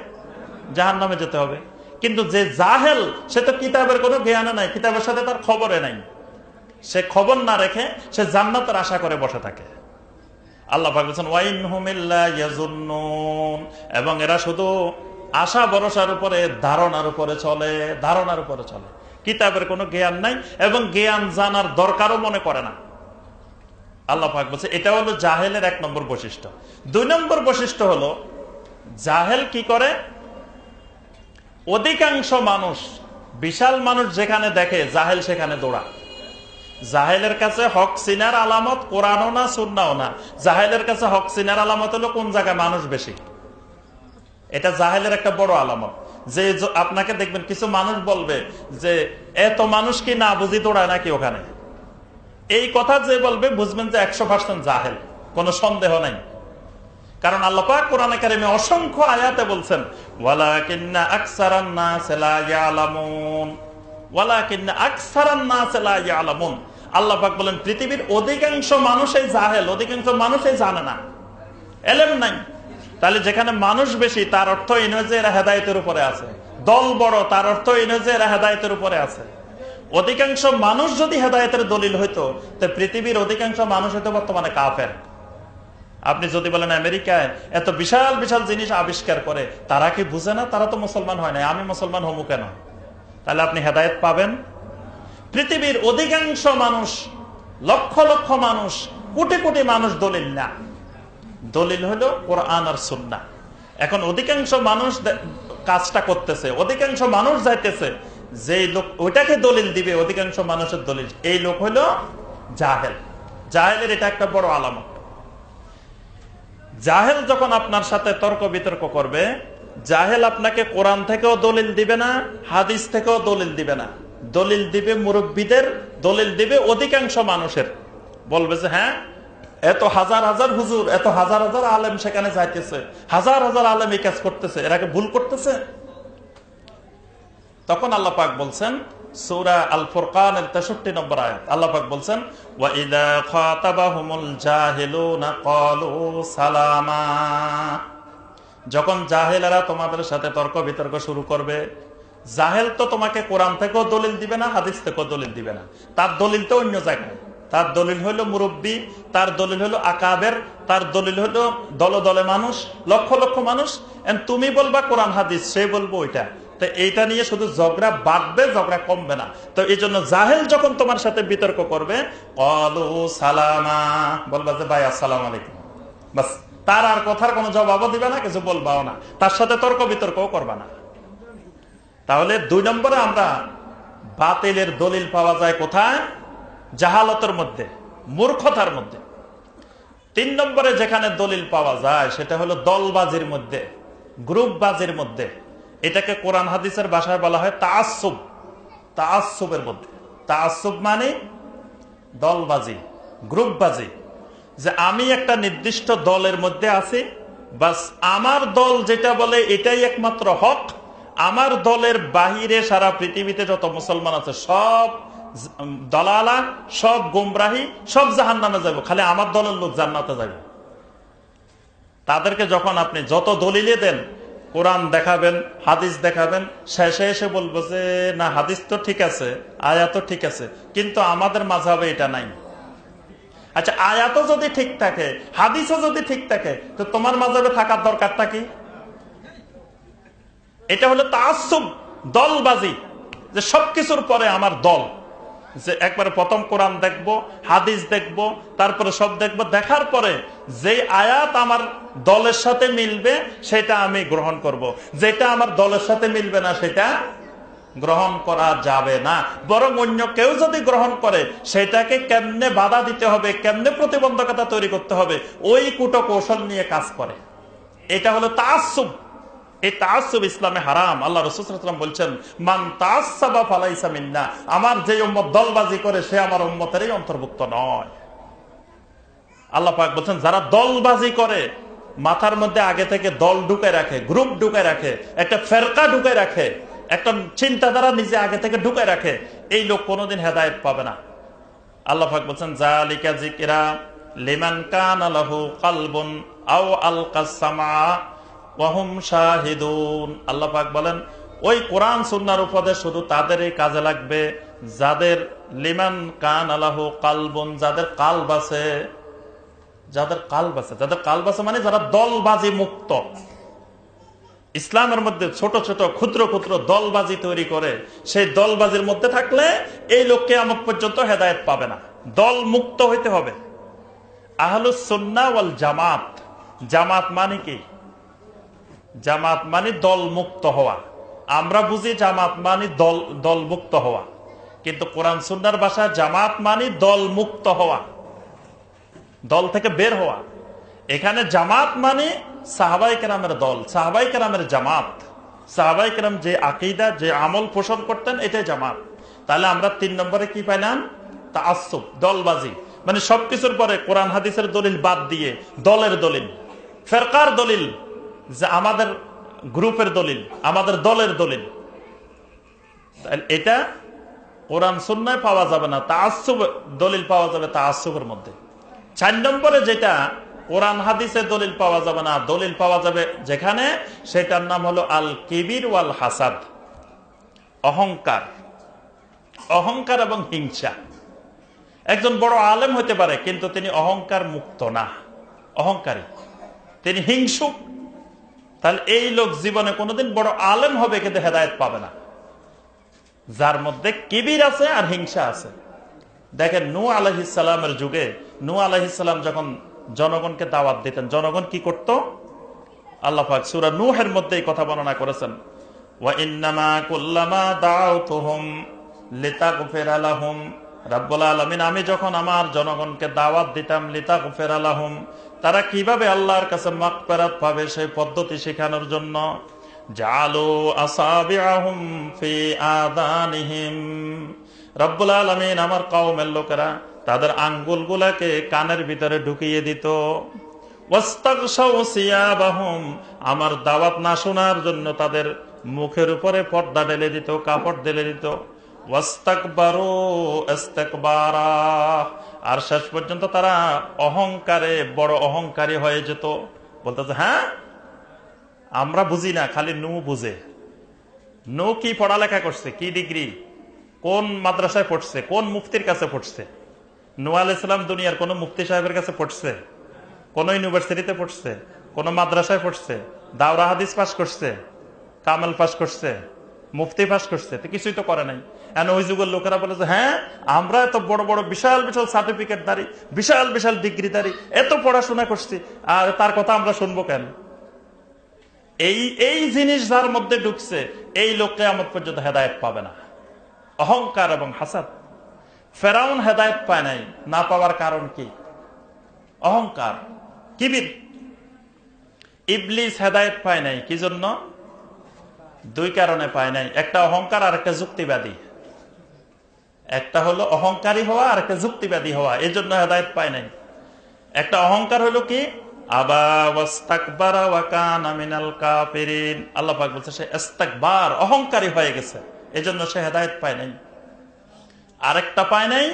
জাহান্নামে যেতে হবে। কিন্তু যে জাহেল, সে তো কিতাবের কোনো জ্ঞান নাই, কিতাবের সাথে তার খবরে নাই। সে খবর না রেখে সে জান্নাতের আশা করে বসে থাকে। আল্লাহ পাক বলেছেন ওয়াইনহুম ইল্লা ইয়াজুন্নুন, এবং এরা শুধু আশা ভরসার উপরে, ধারণার উপরে চলে, ধারণার উপরে চলে। কিতাবের কোনো জ্ঞান নাই এবং জ্ঞান জানার দরকারও মনে করে না। আল্লাহ পাক বলছে এটা হলো জাহেলের 1 নম্বর বৈশিষ্ট্য। 2 নম্বর বৈশিষ্ট্য হলো জাহেল কি করে? অধিকাংশ মানুষ, বিশাল মানুষ যেখানে দেখে জাহেল সেখানে দৌড়া। জাহেলের কাছে হক চিনার আলামত কোরআনও না, সুন্নাহও না। জাহেলের কাছে হক চিনার আলামত হলো কোন জায়গায় মানুষ বেশি। এটা জাহেলের একটা বড় আলামত। যে আপনাকে দেখবেন কিছু মানুষ বলবে যে এত মানুষ কি না বুঝি দৌড়ায় নাকি ওখানে। এই কথা যে বলবে বুঝবেন যে 100% জাহেল, কোনো সন্দেহ নাই। কারণ আল্লাহ পাক কোরআনে কারিমে অসংখ্য আয়াতে বলছেন ওয়ালাকিন্না আকসারান নাস লা ইয়ালামুন, ওয়ালাকিন্না আকসারান নাস লা ইয়ালামুন। আল্লাহ পাক বলেন পৃথিবীর অধিকাংশ মানুষই জাহেল, অধিকাংশ মানুষই জানে না, এলেম নাই। তাহলে যেখানে মানুষ বেশি তার অর্থ এই নয় যে এরা হেদায়েতের উপরে আছে। দল বড় তার অর্থ এই নয় যে এরা হেদায়েতের উপরে আছে। অধিকাংশ মানুষ যদি হেদায়েতের দলিল হইতো, তো পৃথিবীর অধিকাংশ মানুষ হইতো বর্তমানে কাফের। আপনি যদি বলেন আমেরিকায় এত বিশাল বিশাল জিনিস আবিষ্কার করে, তারা কি বুঝে না? তারা তো মুসলমান হয় না, আমি মুসলমান হমু কেন? তাহলে আপনি হেদায়েত পাবেন? পৃথিবীর অধিকাংশ মানুষ লক্ষ লক্ষ মানুষ, কোটি কোটি মানুষ দলিল না, দলিল হলো কোরআন আর সুন্নাহ। এখন অধিকাংশ মানুষ কাজটা করতেছে, অধিকাংশ মানুষ যাইতেছে, যে লোক ওইটাকে দলিল দিবে, অধিকাংশ মানুষের দলিল, এই লোক হলো জাহেল। জাহেলের এটা একটা বড় আলামত। জাহেল যখন আপনার সাথে তর্ক বিতর্ক করবে, জাহেল আপনাকে কোরআন থেকেও দলিল দিবে না, হাদিস থেকেও দলিল দিবে না, দলিল দিবে মুরব্বীদের, দলিল দিবে অধিকাংশ মানুষের। বলবে যে হ্যাঁ, এত হাজার হাজার হুজুর, এত হাজার হাজার আলেম সেখানে যাইতেছে, হাজার হাজার আলেম এই কাজ করতেছে, এরাকে ভুল করতেছে। তখন আল্লাহ পাক বলছেন সূরা আল ফুরকানের 63 নম্বর আয়াত, আল্লাহ পাক বলছেন ওয়া ইযা খাতাবাহুমুল জাহিলুনা ক্বালু সালামা। যখন জাহেলেরা তোমাদের সাথে তর্ক বিতর্ক শুরু করবে, জাহেল তো তোমাকে কোরআন থেকেও দলিল দিবে না, হাদিস থেকেও দলিল দিবে না, তার দলিল তো অন্য জায়গায়। তার দলিল হলো মুরব্বী, তার দলিল হলো আকাবের, তার দলিল হলো দলে দলে মানুষ, লক্ষ লক্ষ মানুষ। তুমি বলবা কোরআন হাদিস, সে বলবো ওইটা। তো এইটা নিয়ে শুধু ঝগড়া বাড়বে, ঝগড়া কমবে না। তো এই জন্য জাহেল যখন তোমার সাথে বিতর্ক করবে, ক্বালু সালামা, বলবা যে ভাই আসসালামু আলাইকুম, বাস। তার আর কথার কোনো জবাবও দিবে না, কিছু বলবাও না, তার সাথে তর্ক বিতর্কও করবা না। তাহলে 2 নম্বরে আমরা বাতিলের দলিল পাওয়া যায় কোথায়? জাহালতের মধ্যে, মূর্খতার মধ্যে। 3 নম্বরে যেখানে দলিল পাওয়া যায় সেটা হলো দলবাজির মধ্যে, গ্রুপবাজির মধ্যে। এটাকে কোরআন হাদিসের ভাষায় বলা হয় তাআসসুব। তাআসসুবের মধ্যে, তাআসসুব মানে দলবাজি, গ্রুপবাজি। যে আমি একটা নির্দিষ্ট দলের মধ্যে আছি, বাস আমার দল যেটা বলে এটাই একমাত্র হক, আমার দলের বাহিরে সারা পৃথিবীতে যত মুসলমান আছে সব দলালা, সব গোমরাহি, সব জাহান্নামে যাবে, খালি আমার দলের লোক জান্নাতে যাবে। তাদেরকে যখন আপনি যত দলিলে দেন, কোরআন দেখাবেন, হাদিস দেখাবেন, শেষে এসে বলবো যে না, হাদিস তো ঠিক আছে, আয়াতও ঠিক আছে, কিন্তু আমাদের মাযহাবে এটা নাই। আচ্ছা, আয়াতও যদি ঠিক থাকে, হাদিসও যদি ঠিক থাকে, তো তোমার মাযহাবে থাকার দরকারটা কি? এটা হলো তাআসসুব, দলবাজি, যে সবকিছুর পরে আমার দল। যে একবারে প্রথম কোরআন দেখবো, হাদিস দেখবো, তারপরে সব দেখবো, দেখার পরে যে আয়াত আমার দলের সাথে মিলবে সেটা আমি গ্রহণ করব, যেটা আমার দলের সাথে মিলবে না সেটা গ্রহণ করা যাবে না। বরং অন্য কেউ যদি গ্রহণ করে, সেটাকে কেমনে বাধা দিতে হবে, কেমনে প্রতিবন্ধকতা তৈরি করতে হবে, ওই কুটো কৌশল নিয়ে কাজ করে। এটা হলো তাআসসুব। এই তাআসসুব ইসলামে হারাম। আল্লাহ রাসূল সাল্লাল্লাহু আলাইহি ওয়াসাল্লাম বলছেন, মান তাআসসাবা ফালাইসা মিন্না, আমার যে উম্মত দলবাজি করে সে আমার উম্মতেরই অন্তর্ভুক্ত নয়। আল্লাহ পাক বলছেন, যারা দলবাজি করে, মাথার মধ্যে আগে থেকে দল ঢুকায় রাখে, গ্রুপ ঢুকায় রাখে, একটা ফেরকা ঢুকায় রাখে, একটা চিন্তাধারা নিজে আগে থেকে ঢুকায় রাখে, এই লোক কোনোদিন হেদায়েত পাবে না। আল্লাহ পাক বলছেন, যালিকা যিকরা লিমান কানা লাহু কলবুন আও আলকাস সামা ওয়া হুম শাহিদুন। আল্লাহ পাক বলেন, ওই কোরআন সুন্নাহর উপদেশ শুধু তাদেরই কাজে লাগবে যাদের লিমান কানা লাহু কলবুন, যাদের কালব আছে, যাদের কালব আছে। যাদের কালব আছে মানে যারা দলবাজি মুক্ত। ইসলামের মধ্যে ছোট ছোট ক্ষুদ্র ক্ষুদ্র দলবাজি তৈরি করে, সেই দলবাজির মধ্যে থাকলে এই লোক কিয়ামত পর্যন্ত হেদায়েত পাবে না। দল মুক্ত হইতে হবে। আহলুস সুন্নাহ ওয়াল জামাত, জামাত মানে কি? জামাত মানে দল মুক্ত হওয়া। আমরা বুঝি জামাত মানে দল মুক্ত হওয়া, কিন্তু কোরআন সুন্নাহর ভাষায় জামাত মানে দল মুক্ত হওয়া, দল থেকে বের হওয়া। এখানে জামাত মানে সাহাবায়ে কেরামের দল, সাহাবায়ে কেরামের জামাত। সাহাবায়ে কেরাম যে আকীদা, যে আমল পোষণ করতেন, এটাই জামাত। তাহলে আমরা 3 নম্বরে কি পাইলাম? তাআসসুব, দলবাজি। মানে সবকিছুর পরে কোরআন হাদিসের দলিল বাদ দিয়ে দলের দলিল, ফেরকার দলিল, যে আমাদের গ্রুপের দলিল, আমাদের দলের দলিল, এটা কোরআন সুন্নাহয় পাওয়া যাবে না। তাআসসুব দলিল পাওয়া যাবে তাআসসুবের মধ্যে। 4 নম্বরে যেটা কোরআন হাদিসে দলিল পাওয়া যাবে না, দলিল পাওয়া যাবে যেখানে, সেটার নাম হলো আল কিবির ওয়াল হাসাদ, অহংকার। অহংকার এবং হিংসা। একজন বড় আলেম হতে পারে, কিন্তু তিনি অহংকার মুক্ত না, অহংকারী, তিনি হিংসুক। তাহলে এই লোক জীবনে কোনোদিন বড় আলেম হবে কিন্তু হেদায়েত পাবে না। যার মধ্যে কিবির আছে আর হিংসা আছে, দেখেন নূহ আলাইহিস সালামের যুগে নূহ আলাইহিস সালাম যখন জনগণকে দাওয়াত দিতেন, জনগণ কি করত? আল্লাহ পাক সূরা নূহের মধ্যে এই কথা বর্ণনা করেছেন, ওয়া ইন্নামা কুল্লামা দাউতুহুম লিতাগফিরা লাহুম, রব্বুল আলামিন আমি যখন আমার জনগণকে দাওয়াত দিতাম লিতাগফিরা লাহুম, তারা কিভাবে আল্লাহর কাছে মাগফিরাত পাবে সেই পদ্ধতি শেখানোর জন্য, জালু আসাবিআহুম ফি আযানিহিম, রব্বুল আলামিন আমার কওমের লোকেরা তাদের আঙ্গুলগুলোকে কানের ভিতরে ঢুকিয়ে দিত, ওয়াস্তাগশাউ সিয়াবাহুম, আমার দাওয়াত না শোনার জন্য তাদের মুখের উপরে পর্দা ঢেলে দিত, কাপড় ঢেলে দিত, ওয়াস্তাকবারু ইস্তিকবারা, আর শেষ পর্যন্ত তারা অহংকারে বড় অহংকারী হয়ে যেত। বলতেছে হ্যাঁ আমরা বুঝি না, খালি নূহ বুঝে। নূহ কি পড়ালেখা করছে, কি ডিগ্রি, কোন মাদ্রাসায় পড়ছে, কোন মুফতির কাছে পড়ছে? নূহ আলাইহিস সালাম দুনিয়ার কোন মুফতি সাহেবের কাছে পড়ছে? কোন ইউনিভার্সিটিতে পড়ছে? কোন মাদ্রাসায় পড়ছে? দাওরা হাদিস পাস করছে? কামেল পাস করছে? মুফতি পাস করছে? তো কিছুই তো করে নাই। ওই যুগের লোকেরা বলে যে হ্যাঁ আমরা এত বড় বড় বিশাল বিশাল সার্টিফিকেট দাঁড়ি, বিশাল বিশাল ডিগ্রি দাঁড়ি, এত পড়াশোনা করছি, আর তার কথা আমরা শুনবো কেন? এই জিনিস যার মধ্যে ঢুকছে এই লোক কিয়ামত পর্যন্ত হেদায়েত পাবে না। অহংকার এবং হাসাদ। ফেরাউন হেদায়েত পায় নাই, না পাওয়ার কারণ কি? অহংকার, কিবির। ইবলিস হেদায়েত পায় নাই, কি জন্য? দুই কারণে পায় নাই, একটা অহংকার আর একটা যুক্তিবাদী। একটা হলো অহংকারী হওয়া আর একটা যুক্তিবাদী হওয়া, এই জন্য হেদায়েত পায় নাই। একটা অহংকার হলো কি, আবা ওয়াস্তাকবারা ওয়া কানা মিনাল কাফিরিন, আল্লাহ পাক বলছে সে ইস্তিকবার, অহংকারী হয়ে গেছে, এজন্য সে হেদায়েত পায় নাই। আরেকটা পায় নাই,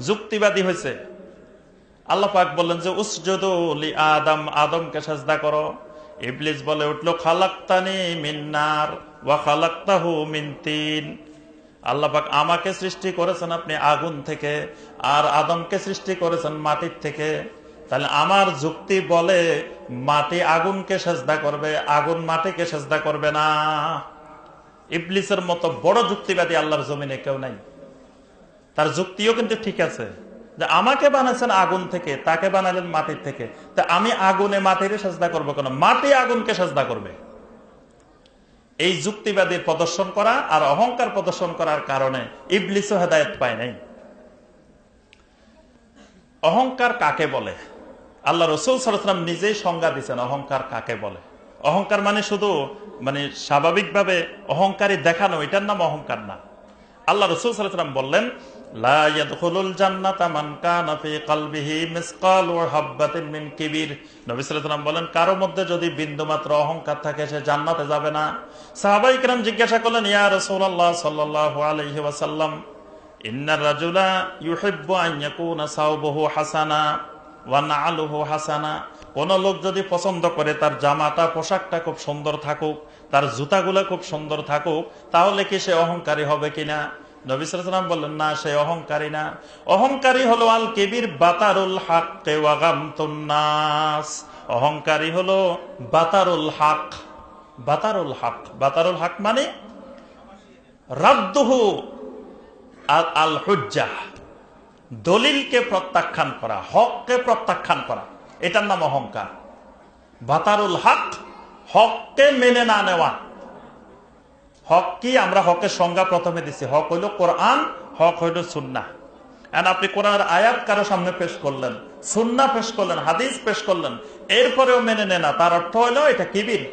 যুক্তিবাদী হয়েছে। আল্লাহ পাক বললেন যে উসজুদু লি আদম, আদমকে সাজদা করো। ইবলিস বলে উঠলো খালাকতানি মিন নার ওয়া খালাকতাহু মিন তিন, আল্লাহ পাক আমাকে সৃষ্টি করেছেন আপনি আগুন থেকে, আর আদমকে সৃষ্টি করেছেন মাটির থেকে। তাহলে আমার যুক্তি বলে মাটি আগুনকে সাজদা করবে, আগুন মাটিকে সাজদা করবে না। ইবলিসের মতো বড় যুক্তিবাদী আল্লাহর জমিনে কেউ নাই। তার যুক্তিও কিন্তু ঠিক আছে যে আমাকে বানাইছেন আগুন থেকে, তাকে বানালেন মাটির থেকে, তা আমি আগুনে মাটিরে সাজদা করবো কেন? মাটি আগুনকে সাজদা করবে। এই যুক্তিবাদীর প্রদর্শন করা আর অহংকার প্রদর্শন করার কারণে ইবলিসও হেদায়েত পায় নাই। অহংকার কাকে বলে? আল্লাহ রাসূল সাল্লাল্লাহু আলাইহি ওয়াসাল্লাম নিজেই সংজ্ঞা দিয়েছেন অহংকার কাকে বলে। অহংকার মানে শুধু স্বাভাবিকভাবে অহংকারী দেখানো, এটার নাম অহংকার না। আল্লাহ রাসূল সাল্লাল্লাহু আলাইহি ওয়াসাল্লাম বললেন লা ইয়াদখুলুল জান্নাতা মান কানা ফি কলবিহি মিসকালু হাববাতিন মিন কিবির। নবী সাল্লাল্লাহু আলাইহি ওয়াসাল্লাম বলেন কারো মধ্যে যদি বিন্দুমাত্র অহংকার থাকে সে জান্নাতে যাবে না। সাহাবায়ে কেরাম জিজ্ঞাসা করলেন ইয়া রাসূলুল্লাহ সাল্লাল্লাহু আলাইহি ওয়াসাল্লাম ইন্নার রাজুলা ইউহিব্বু আন ইয়াকুনা সাওবুহু হাসানা ওয়া না'লুহু হাসানা, কোন লোক যদি পছন্দ করে তার জামাটা পোশাকটা খুব সুন্দর থাকুক, তার জুতাগুলো খুব সুন্দর থাকুক, তাহলে কি সে অহংকারী হবে কিনা? নবী সাল্লাল্লাহু আলাইহি ওয়াসাল্লাম বললেন না, সে অহংকারী না। অহংকারী হলো আল কিবির বাতারুল হাক্কি ওয়া গামতুন নাস। অহংকারী হলো বাতারুল হক। বাতারুল হক, বাতারুল হক মানে রাদ্দুহু আল হুজ্জাহ, দলিলকে প্রত্যাখ্যান করা, হককে প্রত্যাখ্যান করা, এটার নাম অহংকার। বাতারুল হক, হককে মেনে না নেওয়া। হক কি? আমরা হকের সংজ্ঞা প্রথমে দিছি, হক হইল কোরআন, হক হইল সুন্নাহ। আপনি কোরআনের আয়াত কারো সামনে পেশ করলেন, সুন্নাহ পেশ করলেন, হাদিস পেশ করলেন, এরপরেও মেনে নেয় না, তার অর্থ হইল এটা কিবির,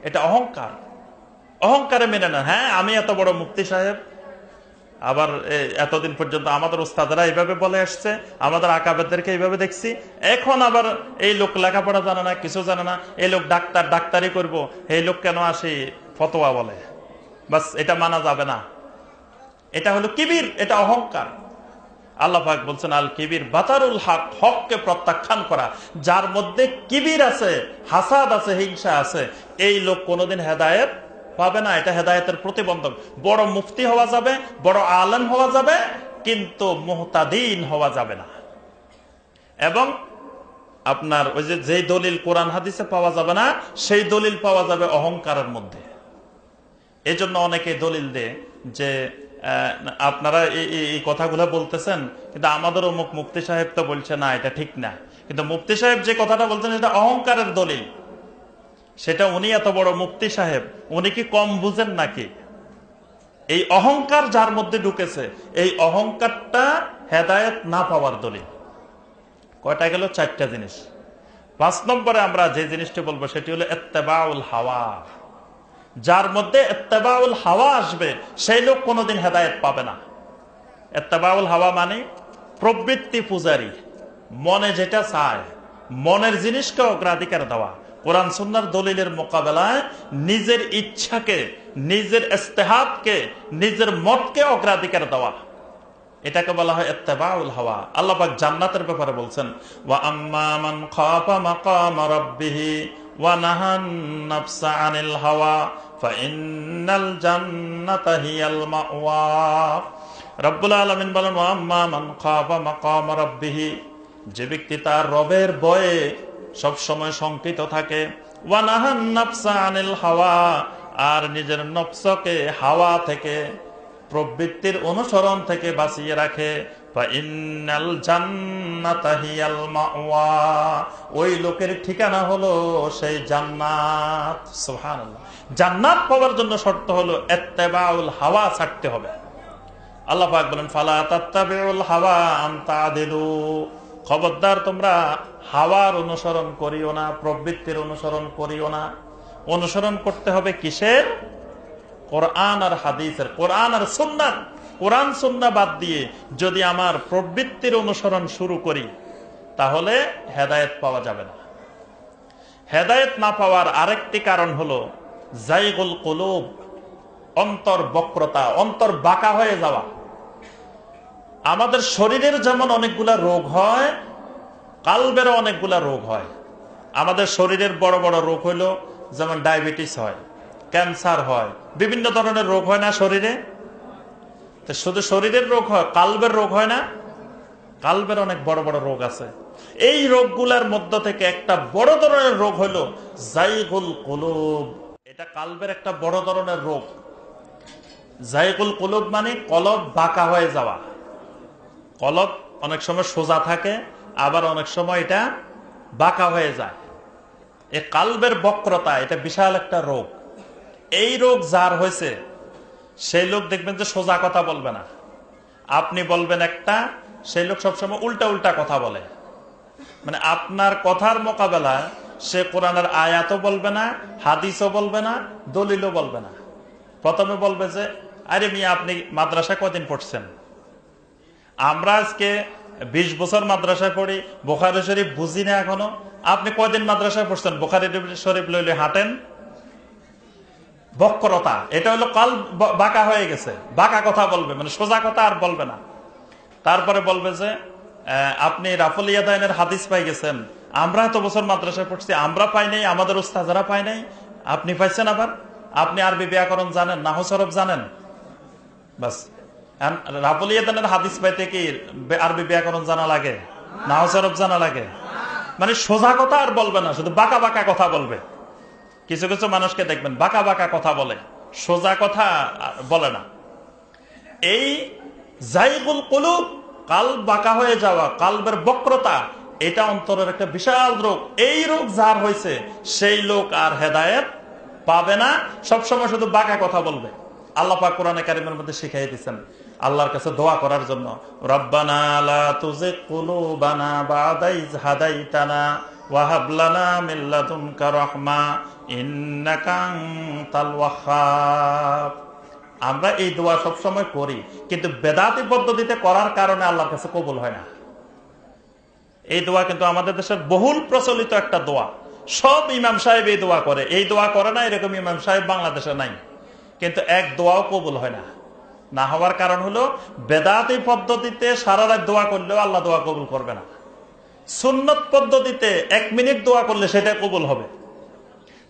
এটা অহংকার। অহংকারে মেনে নেন, হ্যাঁ আমি এত বড় মুফতি সাহেব, আবার এতদিন পর্যন্ত আমাদের ওস্তাদরা এইভাবে বলে আসছে, আমাদের আকাবেরদেরকে এইভাবে দেখছি, এখন আবার এই লোক লেখাপড়া জানে না, কিছু জানে না, এই লোক ডাক্তার, ডাক্তারি করব, এই লোক কেন আসি ফতোয়া বলে, বাস এটা মানা যাবে না। এটা হলো কিবির, এটা অহংকার। আল্লাহ পাক বলছেন আল কিবির বাতারুল হক, হককে প্রত্যাখ্যান করা। যার মধ্যে কিবির আছে, হাসাদ আছে, হিংসা আছে, এই লোক কোনোদিন হেদায়েত পাবে না। এটা হেদায়েতের প্রতিবন্ধক। বড় মুফতি হওয়া যাবে, বড় আলেম হওয়া যাবে, কিন্তু মুহতাদিন হওয়া যাবে না। এবং আপনার ওই যে দলিল কোরআন হাদিসে পাওয়া যাবে না, সেই দলিল পাওয়া যাবে অহংকারের মধ্যে। এজন্য অনেকে দলিল দেয় যে আপনারা এই কথাগুলো বলতেছেন, কিন্তু আমাদের অমুক মুফতি সাহেব তো বলছে না, এটা ঠিক না। কিন্তু মুফতি সাহেব যে কথাটা বলছেন এটা অহংকারের দলিল। সেটা উনি এত বড় মুফতি সাহেব, উনি কি কম বুঝেন নাকি? এই অহংকার যার মধ্যে ঢুকেছে, এই অহংকারটা হেদায়েত না পাওয়ার দলিল। কয়টা গেল? 4টা জিনিস। 5 নম্বরে আমরা যে জিনিসটি বলবো সেটি হলো ইত্তেবাউল হাওয়া। যার মধ্যে ইত্তেবাউল হাওয়া আসবে সেই লোক কোনোদিন হেদায়েত পাবে না। ইত্তেবাউল হাওয়া মানে প্রবৃত্তি পূজারী, মনে যেটা চায়, মনের জিনিসকে অগ্রাধিকার দেওয়া। কোরআন সুন্নাহর দলিলের মোকাবেলায় নিজের ইচ্ছাকে, নিজের ইস্তেহাদকে, নিজের মতকে অগ্রাধিকার দেওয়া, এটাকে বলা হয় ইত্তেবাউল হাওয়া। আল্লাহ পাক জান্নাতের ব্যাপারে বলছেন, ওয়া আম্মা মান খাফা মাকাম রাব্বিহি ওয়া নাহান নাফসা আনিল হাওয়া ফাইন্নাল জান্নাতা হিয়াল মাওয়া। রব্বুল আলামিন বলেন, ওয়া আম্মা মান খাফা মাকাম রাব্বিহি, যে ব্যক্তি তার রবের ভয়ে সব সময় শঙ্কিত থাকে, ওয়া নাহান নাফসা আনিল হাওয়া, আর নিজের নফসকে হাওয়া থেকে, প্রবৃত্তির অনুসরণ থেকে বাঁচিয়ে রাখে, ফাইন্নাল জান্নাতা হিয়াল মাওয়া, ওই লোকের ঠিকানা হলো সেই জান্নাত। সুবহানাল্লাহ। জান্নাত পাওয়ার জন্য শর্ত হলো ইত্তেবাউল হাওয়া ছাড়তে হবে। আল্লাহ পাক বলেন, ফালা তাত্তাবিউল হাওয়া আন তা'দিলু, খবরদার তোমরা হাওয়ার অনুসরণ করিও না, প্রবৃত্তির অনুসরণ করিও না। অনুসরণ করতে হবে কিসের? কোরআন আর হাদিসের, কোরআন আর সুন্নাহ। কোরআন সুন্নাহ বাদ দিয়ে যদি আমার প্রবৃত্তির অনুসরণ শুরু করি তাহলে হেদায়েত পাওয়া যাবে না। হেদায়েত না পাওয়ার আরেকটি কারণ হলো জাইগুল কুলুব, অন্তর বক্রতা, অন্তর বাঁকা হয়ে যাওয়া। আমাদের শরীরের যেমন অনেকগুলা রোগ হয়, কালবেরও অনেকগুলা রোগ হয়। আমাদের শরীরের বড় বড় রোগ হইলো যেমন ডায়াবেটিস হয়, ক্যান্সার হয়, বিভিন্ন ধরনের রোগ হয় না শরীরে? তো শুধু শরীরের রোগ হয়, কালবের রোগ হয় না? কালবের অনেক বড় বড় রোগ আছে। এই রোগগুলার মধ্য থেকে একটা বড় ধরনের রোগ হলো জাইগুল কুলুব। এটা কালবের একটা বড় ধরনের রোগ। জাইগুল কুলুব মানে কলব বাঁকা হয়ে যাওয়া। কলব অনেক সময় সোজা থাকে, আবার অনেক সময় এটা বাঁকা হয়ে যায়। এই কালবের বক্রতা, এটা বিশাল একটা রোগ। এই রোগ যার হয়েছে সেই লোক দেখবেন যে সোজা কথা বলবে না। আপনি বলবেন একটা, সেই লোক সবসময় উল্টা উল্টা কথা বলে। মানে আপনার কথার মোকাবেলায় সে কোরআনের আয়াতও বলবে না, হাদিসও বলবে না, দলিলও বলবে না। প্রথমে বলবে যে, আরে মিয়া আপনি মাদ্রাসায় কদিন পড়ছেন? আমরা আজকে 20 বছর মাদ্রাসায় পড়ি, বুখারী শরীফ বুঝি না এখনো। আপনি কয়দিন মাদ্রাসায় পড়ছেন? বুখারী শরীফ লইলে হাঁটেন। বক্রতা, এটা হলো কাল বাঁকা হয়ে গেছে, বাঁকা কথা বলবে, মানে সোজা কথা আর বলবে না। তারপরে বলবে যে আপনি রাফুল ইয়াদাইনের হাদিস পাই গেছেন, আমরা এত বছর মাদ্রাসায় পড়ছি, আমরা পাই নাই, আমাদের উস্তাদরা পাই নাই, আপনি পাইছেন। আবার আপনি আরবি ব্যাকরণ জানেন, নাহু সরফ জানেন, বাস। রাফুল ইয়াদাইনের হাদিস পাইতে কি আরবি ব্যাকরণ জানা লাগে, নাহু সরফ জানা লাগে? মানে সোজা কথা আর বলবে না, শুধু বাঁকা বাঁকা কথা বলবে। কিছু কিছু মানুষকে দেখবেন বাঁকা বাঁকা কথা বলে, সোজা কথা বলে না। এই জাইগুল কুলুব, কালব বাঁকা হয়ে যাওয়া, কালবের বক্রতা, এটা অন্তরের একটা বিশাল রোগ। এই রোগ যার হয়েছে সেই লোক আর হেদায়েত পাবে না, সবসময় শুধু বাঁকা কথা বলবে। আল্লাহ পাক কোরআনে কারীমের মধ্যে শিখাই দিয়েছেন আল্লাহর কাছে দোয়া করার জন্য, রব্বানা লা তুযিগ কুলুবানা বা'দা ইয হাদাইতানা ওয়া হাব লানা মিন লাদুনকা রাহমা ইন্নাকা আনতাল ওয়াহ্হাব। আমরা এই দোয়া সব সময় করি, কিন্তু বেদাতি পদ্ধতিতে করার কারণে আল্লাহর কাছে কবুল হয় না। এই দোয়া কিন্তু আমাদের দেশের বহুল প্রচলিত একটা দোয়া। সব ইমাম সাহেব এই দোয়া করে। এই দোয়া করে না এরকম ইমাম সাহেব বাংলাদেশে নাই, কিন্তু এক দোয়াও কবুল হয় না। না হওয়ার কারণ হলো বেদাতি পদ্ধতিতে সারা রাত দোয়া করলেও আল্লাহ দোয়া কবুল করবে না। সুন্নত পদ্ধতিতে 1 মিনিট দোয়া করলে সেটা কবুল হবে।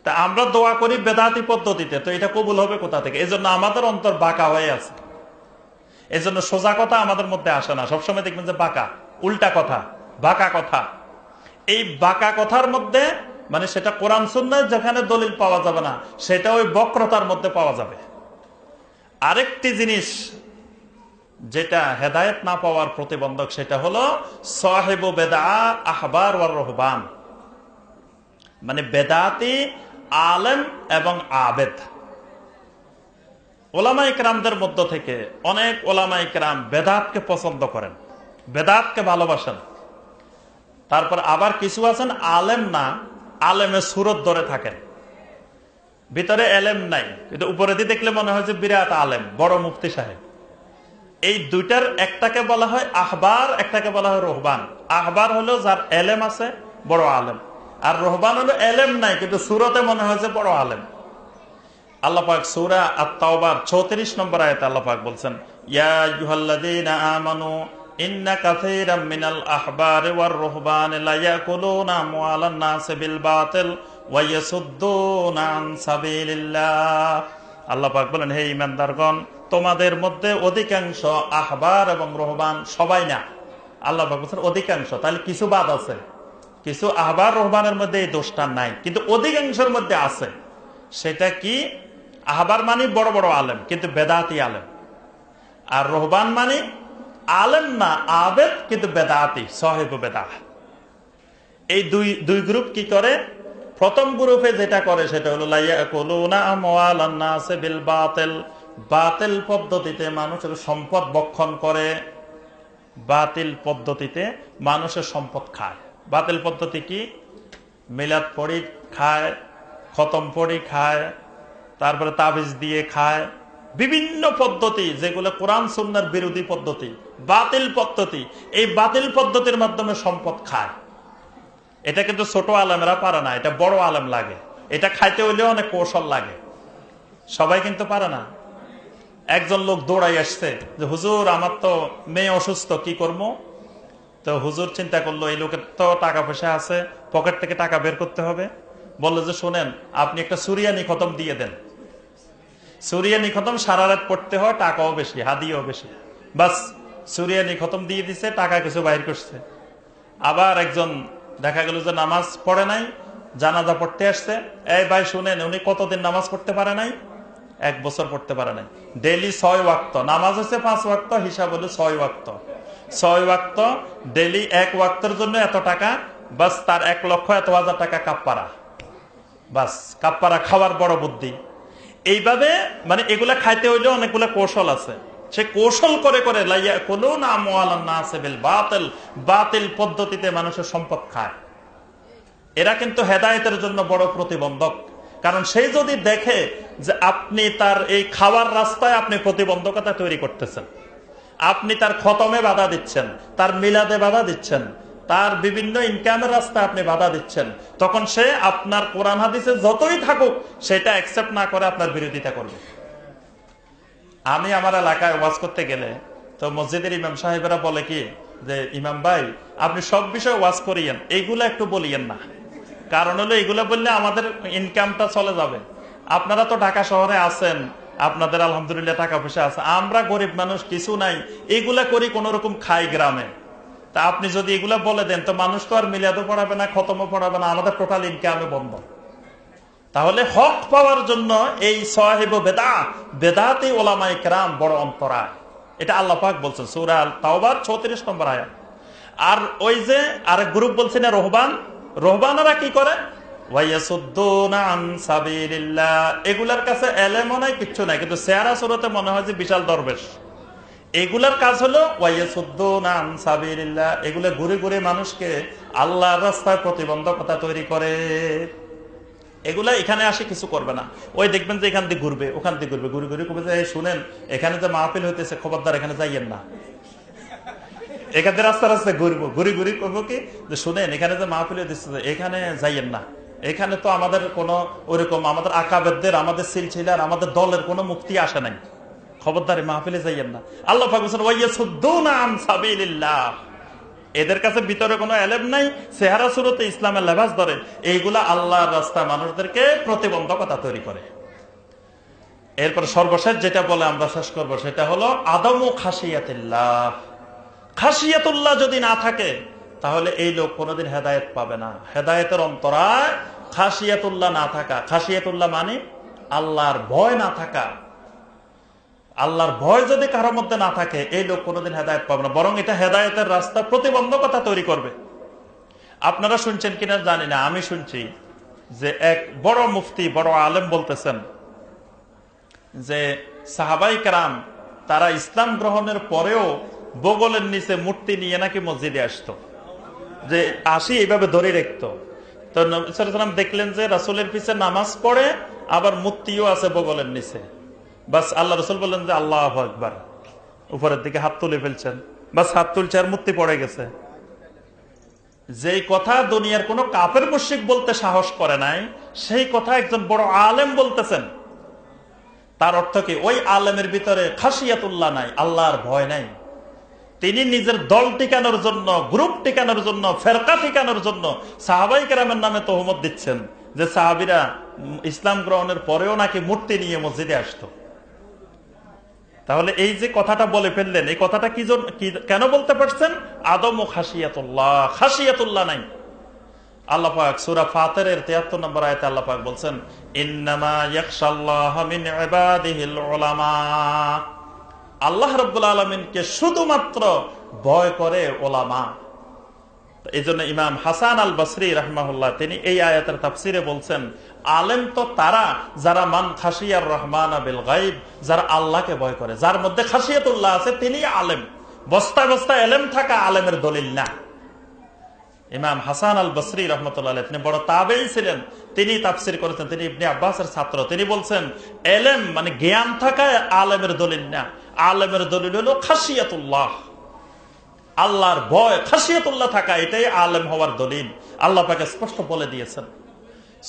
তা আমরা দোয়া করি বেদাতি পদ্ধতিতে, তো এটা কবুল হবে কোথা থেকে? এই জন্য আমাদের অন্তর বাঁকা হয়ে আছে। এই জন্য সোজা কথা আমাদের মধ্যে আসে না। সবসময় দেখবেন যে বাঁকা, উল্টা কথা, বাঁকা কথা। এই বাঁকা কথার মধ্যে মানে সেটা কোরআন সুন্নাহ যেখানে দলিল পাওয়া যাবে না, সেটা ওই বক্রতার মধ্যে পাওয়া যাবে। আরেকটি জিনিস যেটা হেদায়েত না পাওয়ার প্রতিবন্ধক, সেটা হলো সাহিবু বিদআ আহবার ওয়ার রুহবান, মানে বেদাতি আলেম এবং আবেদ। ওলামা ইকরামদের মধ্য থেকে অনেক ওলামা ইকরাম বেদাতকে পছন্দ করেন, বেদাতকে ভালোবাসেন। তারপর আবার কিছু আছেন আলেম না, আলেমের সুরত ধরে থাকেন, ভিতরে এলেম নাই, কিন্তু উপরে দিয়ে দেখলে মনে হয় যে বিরাট আলেম, বড় মুফতি সাহেব। এই দুইটার একটাকে বলা হয় আহবার, একটাকে বলা হয় রুহবান। আহবার হলো যার এলেম আছে, বড় আলেম, আর রুহবান হলো এলেম নাই কিন্তু সুরতে মনে হয় যে বড় আলেম। আল্লাহ পাক সূরা আত-তাওবার 34 নম্বর আয়াতে আল্লাহ পাক বলছেন, ইয়া আইয়ুহাল্লাযীনা আমানু ইন্না কাসীরাম মিনাল আহবারি ওয়ার রুহবানি লা ইয়াকুলুনা আমওয়ালান নাসি বিল বাতিল ওয়া ইয়াসুদ্দুনা আন সাবিলিল্লাহ। আল্লাহ পাক বলেন, হে ঈমানদারগণ, তোমাদের মধ্যে অধিকাংশ আহবার এবং রুহবান, সবাই না, আল্লাহ পাক বলেন অধিকাংশ, তাহলে কিছু বাদ আছে, কিছু আহবার রুহবানের মধ্যে এই দোষটা নাই, কিন্তু অধিকাংশের মধ্যে আছে। সেটা কি? আহবার মানে বড় বড় আলেম কিন্তু বেদাতি আলেম, আর রুহবান মানে আলেম না আবেদ কিন্তু বেদাতি, সাহিব বেদাহ। এই দুই গ্রুপ কি করে? প্রথম গ্রুপে যেটা করে সেটা হলো লা ইয়াকুলুনা আমওয়ালান নাসি বিল বাতিল, বাতিল পদ্ধতিতে মানুষের সম্পদ ভক্ষণ করে, বাতিল পদ্ধতিতে মানুষের সম্পদ খায়। বাতিল পদ্ধতি কি? মিলাদ পড়ি খায়, খতম পড়ি খায়, তারপরে তাবিজ দিয়ে খায়, বিভিন্ন পদ্ধতি যেগুলো কোরআন সুন্নাহর বিরোধী পদ্ধতি, বাতিল পদ্ধতি। এই বাতিল পদ্ধতির মাধ্যমে সম্পদ খায়। এটা কিন্তু ছোট আলেমরা পারে না, এটা বড় আলেম লাগে। এটা খাইতে হইলেও অনেক কৌশল লাগে, সবাই কিন্তু পারে না। একজন লোক দৌড়াই আসছে যে হুজুর আমার তো মেয়ে অসুস্থ, কি করবো? তো হুজুর চিন্তা করলো এই লোকের তো টাকা পয়সা আছে, পকেট থেকে টাকা বের করতে হবে। বললো যে শোনেন, আপনি একটা সুরিয়ানি খতম দিয়ে দেন। সুরিয়ানি খতম সারা রাত পড়তে হয়, টাকাও বেশি, হাদিয়াও বেশি। বাস সুরিয়ানি খতম দিয়ে দিছে, টাকা কিছু বাইর করছে। আবার একজন দেখা গেল যে নামাজ পড়ে নাই, জানাজা পড়তে আসছে। এই ভাই শুনেন, উনি কতদিন নামাজ পড়তে পারে নাই? 1 বছর পড়তে পারে নাই। ডেইলি 6 ওয়াক্ত নামাজ হচ্ছে, 5 ওয়াক্ত, হিসাব হলো 6 ওয়াক্ত। 6 ওয়াক্ত ডেইলি, 1 ওয়াক্তের জন্য এত টাকা, বাস তার 1 লক্ষ এত হাজার টাকা কাপ্পারা। বাস কাপ্পারা খাওয়ার বড় বুদ্ধি। এইভাবে মানে এগুলা খাইতে হইলে অনেকগুলা কৌশল আছে। সে কৌশল করে করে লাইয়া কুলুনা আমওয়ালান নাসি বিল বাতিল, বাতিল পদ্ধতিতে মানুষের সম্পদ খায়। এরা কিন্তু হেদায়েতের জন্য বড় প্রতিবন্ধক। কারণ সেই যদি দেখে যে আপনি তার এই খাওয়ার রাস্তায় আপনি প্রতিবন্ধকতা তৈরি করতেছেন, আপনি তার খতমে বাধা দিচ্ছেন, তার মিলাদে বাধা দিচ্ছেন, তার বিভিন্ন ইনকামের রাস্তায় আপনি বাধা দিচ্ছেন, তখন সে আপনার কোরআন হাদিসে যতই থাকুক সেটা অ্যাকসেপ্ট না করে আপনার বিরোধিতা করবে। আমি আমার এলাকায় ওয়াজ করতে গেলে তো মসজিদের ইমাম সাহেবেরা বলে কি যে ইমাম ভাই আপনি সব বিষয়ে ওয়াজ করিয়েন, এইগুলা একটু বলিয়েন না। কারণ হলো এইগুলা বললে আমাদের ইনকামটা চলে যাবে। আপনারা তো ঢাকা শহরে আছেন, আপনাদের আলহামদুলিল্লাহ টাকা পয়সা আছে, আমরা গরিব মানুষ, কিছু নাই, এইগুলা করি কোন রকম খাই গ্রামে। তা আপনি যদি এগুলা বলে দেন তো মানুষ তো আর মিলাদও পড়াবে না, খতমও পড়াবে না, আমাদের টোটাল ইনকামে বন্ধ। তাহলে হক পাওয়ার জন্য এই সাহিব বেদাত, বেদাতি ওলামা ইকরাম বড় অন্তরায়। এটা আল্লাহ পাক বলছেন সূরা আত-তাওবার 34 নম্বর আয়াত। আর ওই যে আরেক গ্রুপ বলছেন রুহবান, রুহবানরা কি করে? ওয়ায়াসুদ্দুনা আন সাবিলিল্লাহ। এগুলার কাছে এলেমও নাই, কিচ্ছু নাই, কিন্তু চেহারা সুরতে মনে হয় যে বিশাল দরবেশ। এগুলার কাজ হলো ওয়ায়াসুদ্দুনা আন সাবিলিল্লাহ, এগুলা ঘুরে ঘুরে মানুষকে আল্লাহর রাস্তায় প্রতিবন্ধকতা তৈরি করে। এগুলা এখানে আসে কিছু করবে না, ওই দেখবেন যে এখান দিয়ে ঘুরবে, ওখান দিয়ে ঘুরবে, ঘুরে ঘুরে কবে যে শুনেন এখানে যে মাহফিল হইতেছে, খবরদার এখানে যাইয়েন না। এখানে রাস্তা রাস্তায় ঘুরবো, ঘুরি ঘুরি করবো কি যে শুনেন এখানে যে মাহফিল হইতেছে এখানে যাইয়েন না, এখানে তো আমাদের কোনো ওইরকম আমাদের আকাবেদদের, আমাদের সিলসিলার, আমাদের দলের কোনো মুক্তি আসে নাই, খবরদারি মাহফিলে যাইয়েন না। আল্লাহ পাক বলেন ওয়ায়াসুদ্দুনা আন সাবিলিল্লাহ। এদের কাছে ভিতরে কোনো এলেম নাই, চেহারা সুরতে ইসলামের লেবাস ধরে, এইগুলা আল্লাহর রাস্তা মানুষদেরকে প্রতিবন্ধকতা তৈরি করে। এরপর সর্বশেষ যেটা বলে আমরা শেষ করবো সেটা হলো আদমু খাশিয়াতিল্লাহ। খাশিয়াতুল্লাহ যদি না থাকে তাহলে এই লোক কোনোদিন হেদায়েত পাবে না। হেদায়েতের অন্তরায় খাশিয়াতুল্লাহ না থাকা। খাশিয়াতুল্লাহ মানে আল্লাহর ভয় না থাকা। আল্লাহর ভয় যদি কারোর মধ্যে না থাকে এই লোক কোনোদিন হেদায়েত পাবে না, বরং এটা হেদায়েতের রাস্তা প্রতিবন্ধকতা তৈরি করবে। আপনারা শুনছেন কিনা জানি না, আমি শুনছি যে এক বড় মুফতি, বড় আলেম বলতেছেন যে সাহাবাই কেরাম তারা ইসলাম গ্রহণের পরেও বগলের নিচে মূর্তি নিয়ে নাকি মসজিদে আসতো, যে আসি এইভাবে ধরে রাখতো। তো নবী সাল্লাল্লাহু আলাইহি ওয়াসাল্লাম দেখলেন যে রাসূলের পিছে নামাজ পড়ে আবার মূর্তিও আছে বগলের নিচে। বাস আল্লাহ রাসূল বললেন যে আল্লাহু আকবার, উপরের দিকে হাত তুলে ফেলছেন, বাস হাত তুলছে আর মূর্তি পড়ে গেছে। যেই কথা দুনিয়ার কোন কাফের মুশরিক বলতে সাহস করে নাই, সেই কথা একজন বড় আলেম বলতেছেন। তার অর্থ কি? ওই আলেমের ভিতরে খাশিয়াতুল্লাহ নাই, আল্লাহর ভয় নাই। তিনি নিজের দল টিকানোর জন্য, গ্রুপ টিকানোর জন্য, ফেরকা টিকানোর জন্য সাহাবাই কেরামের নামে তহমত দিচ্ছেন যে সাহাবীরা ইসলাম গ্রহণের পরেও নাকি মূর্তি নিয়ে মসজিদে আসতো। তাহলে এই যে কথাটা বলে ফেললেন, এই কথাটা কেন বলতে পারছেন? আদম ও খাশিয়াতুল্লাহ, খাশিয়াতুল্লাহ নাই। আল্লাহ পাক সূরা ফাতিরের ৭৩ নম্বর আয়াতে আল্লাহ পাক বলছেন, ইন্নামা ইয়াখশাল্লাহা মিন ইবাদিহিল উলামা। আল্লাহ রাব্বুল আলামিনকে শুধুমাত্র ভয় করে ওলামা। এই জন্য ইমাম হাসান আল বসরি রাহমাহুল্লাহ তিনি এই আয়াতের তাফসিরে বলছেন, আলেম তো তারা যারা মান খাশিয়ার রহমান বিল গায়ব, যারা আল্লাহকে ভয় করে, যার মধ্যে খাশিয়াতুল্লাহ আছে, তিনি আলেম। বস্তায় বস্তায় এলেম থাকা আলেমের দলিল না। ইমাম হাসান আল বসরি রাহমাতুল্লাহ আলাইহি তিনি বড় তাবেঈ ছিলেন, তিনি তাফসির করেছেন, তিনি ইবনে আব্বাসের ছাত্র। তিনি বলছেন এলেম মানে জ্ঞান থাকা আলেমের দলিল না, আলেমের দলিল হলো খাশিয়াতুল্লাহ, আল্লাহর ভয়, খাশিয়াতুল্লাহ থাকা, এটাই আলেম হওয়ার দলিল। আল্লাহ পাক স্পষ্ট বলে দিয়েছেন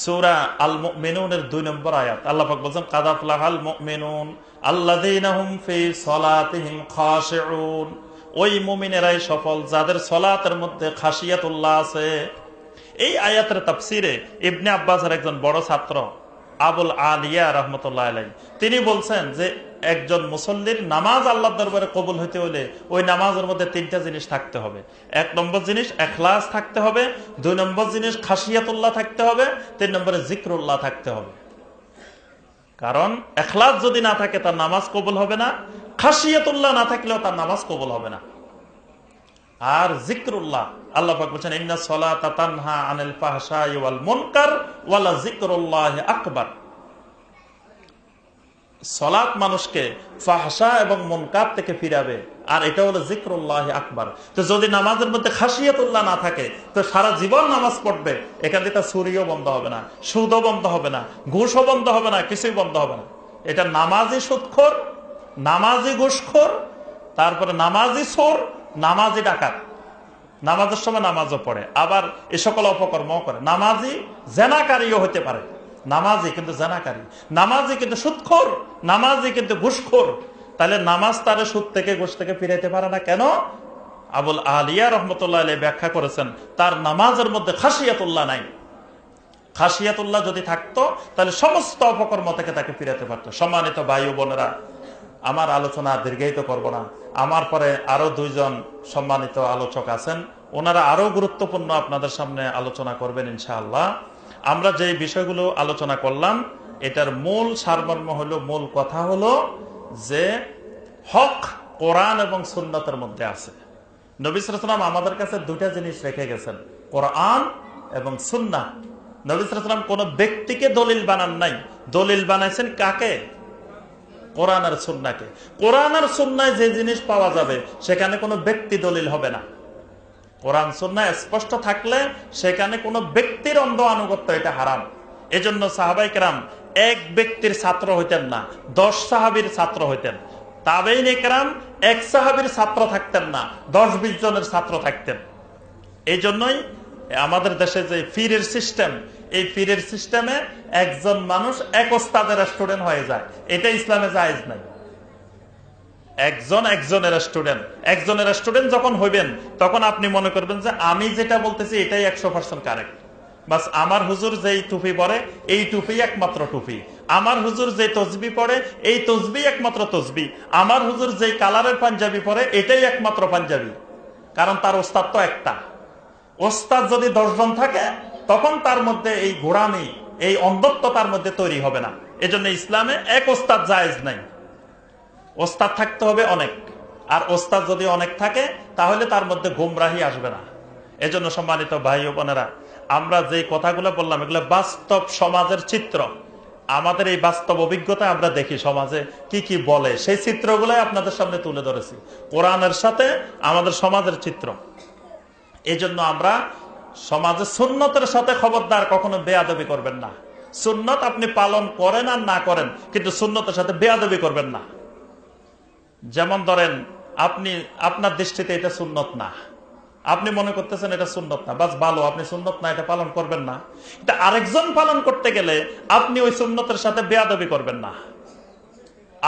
সূরা আল মুমিনুনের ২ নম্বর আয়াত, আল্লাহ পাক বলেন কাদ আফলাহাল মুমিনুন আল্লাযীনা হুম ফি সলাতিহিম খাশিউন। ওই মুমিনেরাই সফল যাদের সালাতের মধ্যে খাশিয়াতুল্লাহ আছে। এই আয়াতের তাফসিরে ইবনে আব্বাসের একজন বড় ছাত্র আবুল আলিয়া রাহমাতুল্লাহ আলাইহি তিনি বলছেন যে একজন মুসল্লির নামাজ আল্লাহর দরবারে কবুল হতে হলে ওই নামাজের মধ্যে ৩টা জিনিস থাকতে হবে। ১ নম্বর জিনিস ইখলাস থাকতে হবে, ২ নম্বর জিনিস খাশিয়াতুল্লাহ থাকতে হবে, ৩ নম্বরে জিকরুল্লাহ থাকতে হবে। কারণ ইখলাস যদি না থাকে তার নামাজ কবুল হবে না, খাশিয়াতুল্লাহ না থাকলেও তার নামাজ কবুল হবে না। আর জিকরুল্লাহ, আল্লাহ পাক বলেন ইন্নাস সালাতা তানহা আনিল ফাহশাই ওয়াল মুনকার ওয়ালা জিকরুল্লাহি আকবার। সালাত মানুষকে ফাহশা এবং মুনকার থেকে ফিরাবে, আর এটা হলো জিকরুল্লাহি আকবার। তো যদি নামাজের মধ্যে খাশিয়াতুল্লাহ না থাকে তো সারা জীবন নামাজ পড়বে, এখান থেকে তার চুরিও বন্ধ হবে না, সুদও বন্ধ হবে না, ঘুষও বন্ধ হবে না, কিছুই বন্ধ হবে না। এটা নামাজি সুদখোর, নামাজি ঘুষখোর, তারপরে নামাজি চোর, নামাজি ডাকাত, নামাজের সময় নামাজও পড়ে, আবার এ সকল অপকর্ম করে। নামাজি জেনাকারীও হতে পারে, নামাজি কিন্তু জেনাকারী, নামাজি কিন্তু সুদখোর, নামাজি কিন্তু ঘুষখোর। তাহলে নামাজ তারে সুদ থেকে ঘুষ থেকে ফিরাইতে পারে না কেন? আবুল আলিয়া রাহমাতুল্লাহ আলাইহি ব্যাখ্যা করেছেন তার নামাজের মধ্যে খাশিয়াতুল্লাহ নাই। খাশিয়াতুল্লাহ যদি থাকতো তাহলে সমস্ত অপকর্ম থেকে তাকে ফিরাতে পারতো। সম্মানিত ভাই ও বোনেরা, আমার আলোচনা দীর্ঘায়িত করব না। আমার পরে আরো 2 জন সম্মানিত আলোচক আছেন, ওনারা আরো গুরুত্বপূর্ণ আপনাদের সামনে আলোচনা করবেন ইনশাআল্লাহ। আমরা যে বিষয়গুলো আলোচনা করলাম এটার মূল সারমর্ম হলো, মূল কথা হলো যে হক কোরআন এবং সুন্নতের মধ্যে আছে। নবী সাল্লাল্লাহু আলাইহি ওয়াসাল্লাম আমাদের কাছে 2টা জিনিস রেখে গেছেন, কোরআন এবং সুন্নাহ। নবী সাল্লাল্লাহু আলাইহি ওয়াসাল্লাম কোন ব্যক্তিকে দলিল বানান নাই, দলিল বানাইছেন কাকে? কোরআন আর সুন্নাহকে। কোরআন আর সুন্নায় যে জিনিস পাওয়া যাবে সেখানে কোনো ব্যক্তি দলিল হবে না। কোরআন সুন্নাহ স্পষ্ট থাকলে সেখানে কোনো ব্যক্তির অন্ধ আনুগত্য, এটা হারাম। এজন্য সাহাবায়ে কেরাম এক ব্যক্তির ছাত্র হইতেন না, 10 সাহাবীর ছাত্র হইতেন। তাবেঈনে কেরাম এক সাহাবীর ছাত্র থাকতেন না, 10-20 জনের ছাত্র থাকতেন। এই জন্যই আমাদের দেশে যে পীরের সিস্টেম, এই পীরের সিস্টেমে একজন মানুষ এক ওস্তাদের স্টুডেন্ট হয়ে যায়, এটা ইসলামে জায়েজ নাই। একজনের স্টুডেন্ট যখন হইবেন তখন আপনি মনে করবেন যে আমি যেটা বলতেছি এটাই 100% কারেক্ট। বাস আমার হুজুর যেই টুপি পরে এই টুপি একমাত্র টুপি, আমার হুজুর যে তসবি পরে এই তসবি একমাত্র তসবি, আমার হুজুর যেই কালারের পাঞ্জাবি পরে এটাই একমাত্র পাঞ্জাবি। কারণ তার ওস্তাদ তো একটা। ওস্তাদ যদি 10 জন থাকে তখন তার মধ্যে এই গোড়ামি, এই অন্ধত্ব তার মধ্যে তৈরি হবে না। এজন্য ইসলামে এক ওস্তাদ জায়েজ নাই। ওস্তাদ থাকতে হবে অনেক, আর ওস্তাদ যদি অনেক থাকে তাহলে তার মধ্যে গুমরাহি আসবে না। এজন্য সম্মানিত ভাই ও বোনেরা, আমরা যে কথাগুলো বললাম এগুলো বাস্তব সমাজের চিত্র। আমাদের এই বাস্তব অভিজ্ঞতায় আমরা দেখি সমাজে কি কি বলে, সেই চিত্রগুলোই আপনাদের সামনে তুলে ধরেছি, কোরআনের সাথে আমাদের সমাজের চিত্র। এই জন্য আমরা সমাজে সুন্নতের সাথে খবরদার কখনো বেয়াদবি করবেন না। সুন্নত আপনি পালন করেন আর না করেন, কিন্তু সুন্নতের সাথে বেয়াদবি করবেন না। যেমন ধরেন, আপনি আপনার দৃষ্টিতে এটা সুন্নত না, আপনি মনে করতেছেন এটা সুন্নত না, বাস ভালো, আপনি সুন্নত না এটা পালন করবেন না। এটা আরেকজন পালন করতে গেলে আপনি ওই সুন্নতের সাথে বেয়াদবি করবেন না।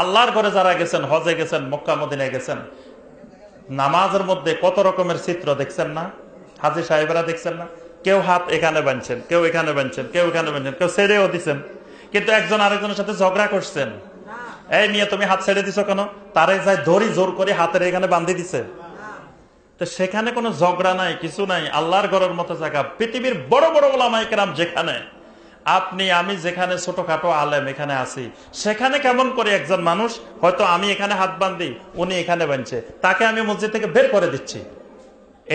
আল্লাহর ঘরে যারা গেছেন, হজে গেছেন, মক্কা মদিনায় গেছেন, নামাজের মধ্যে কত রকমের চিত্র দেখছেন না? হাজী সাহেবেরা দেখছেন না? কেউ হাত এখানে বাঁধছেন, কেউ এখানে বাঁধছেন, কেউ এখানে বাঁধছেন, কেউ ছেড়েও দিচ্ছেন, কিন্তু একজন আরেকজনের সাথে ঝগড়া করছেন। এই নিয়ে তুমি হাত ছেড়ে দিছো কেন? তারে যাই ধরি জোর করে হাতের এখানে বাঁধি দিছে। তো সেখানে কোনো ঝগড়া নাই, কিছু নাই। আল্লাহর ঘরের মতো জায়গা, পৃথিবীর বড় বড় ওলামায়ে কেরাম যেখানে, আপনি আমি যেখানে ছোটখাটো আলেম এখানে আছি, সেখানে কেমন করে একজন মানুষ, হয়তো আমি এখানে হাত বাঁধি, উনি এখানে বাঁধছে, তাকে আমি মসজিদ থেকে বের করে দিচ্ছি,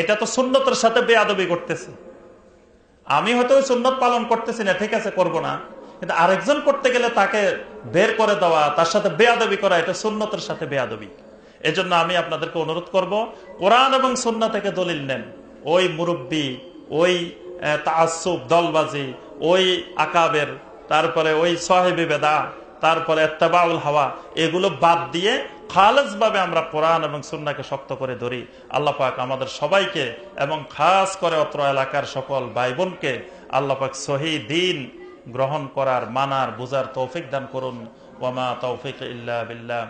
এটা তো সুন্নতের সাথে বেয়াদবি করতেছি। আমি হয়তো ওই সুন্নত পালন করতেছি না, ঠিক আছে, করব না, কিন্তু আরেকজন করতে গেলে তাকে বের করে দেওয়া, তার সাথে বেয়াদবি করা, এটা সুন্নতের সাথে বেয়াদবি। এজন্য আমি আপনাদেরকে অনুরোধ করব, কোরআন এবং সুন্নাহ থেকে দলিল নেন। ওই মুরব্বী, ওই তাআসসুব, দলবাজি, ওই আকাবের, তারপরে ওই সাহেবে বেদা, তারপরে ইত্তেবাউল হাওয়া, এগুলো বাদ দিয়ে খালেস ভাবে আমরা কোরআন এবং সুন্নাহকে শক্ত করে ধরি। আল্লাহ পাক আমাদের সবাইকে এবং খাস করে অত্র এলাকার সকল ভাই বোনকে আল্লাহ পাক সহি দ্বীন গ্রহণ করার, মানার, বুঝার তৌফিক দান করুন। ওয়া মা তাওফিক ইল্লা বিল্লাহ।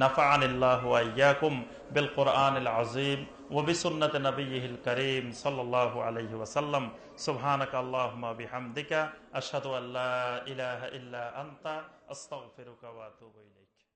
নাফাআনিল্লাহু ওয়া ইয়্যাকুম বিল কুরআনিল আযীম ওয়া বিসুন্নতি নাবিয়্যিহিল কারীম সাল্লাল্লাহু আলাইহি ওয়াসাল্লাম। সুবহানাকা আল্লাহুম্মা বিহামদিকা আশহাদু আল্লা ইলাহা ইল্লা আনতা আস্তাগফিরুকা ওয়া আতুবু ইলাইক।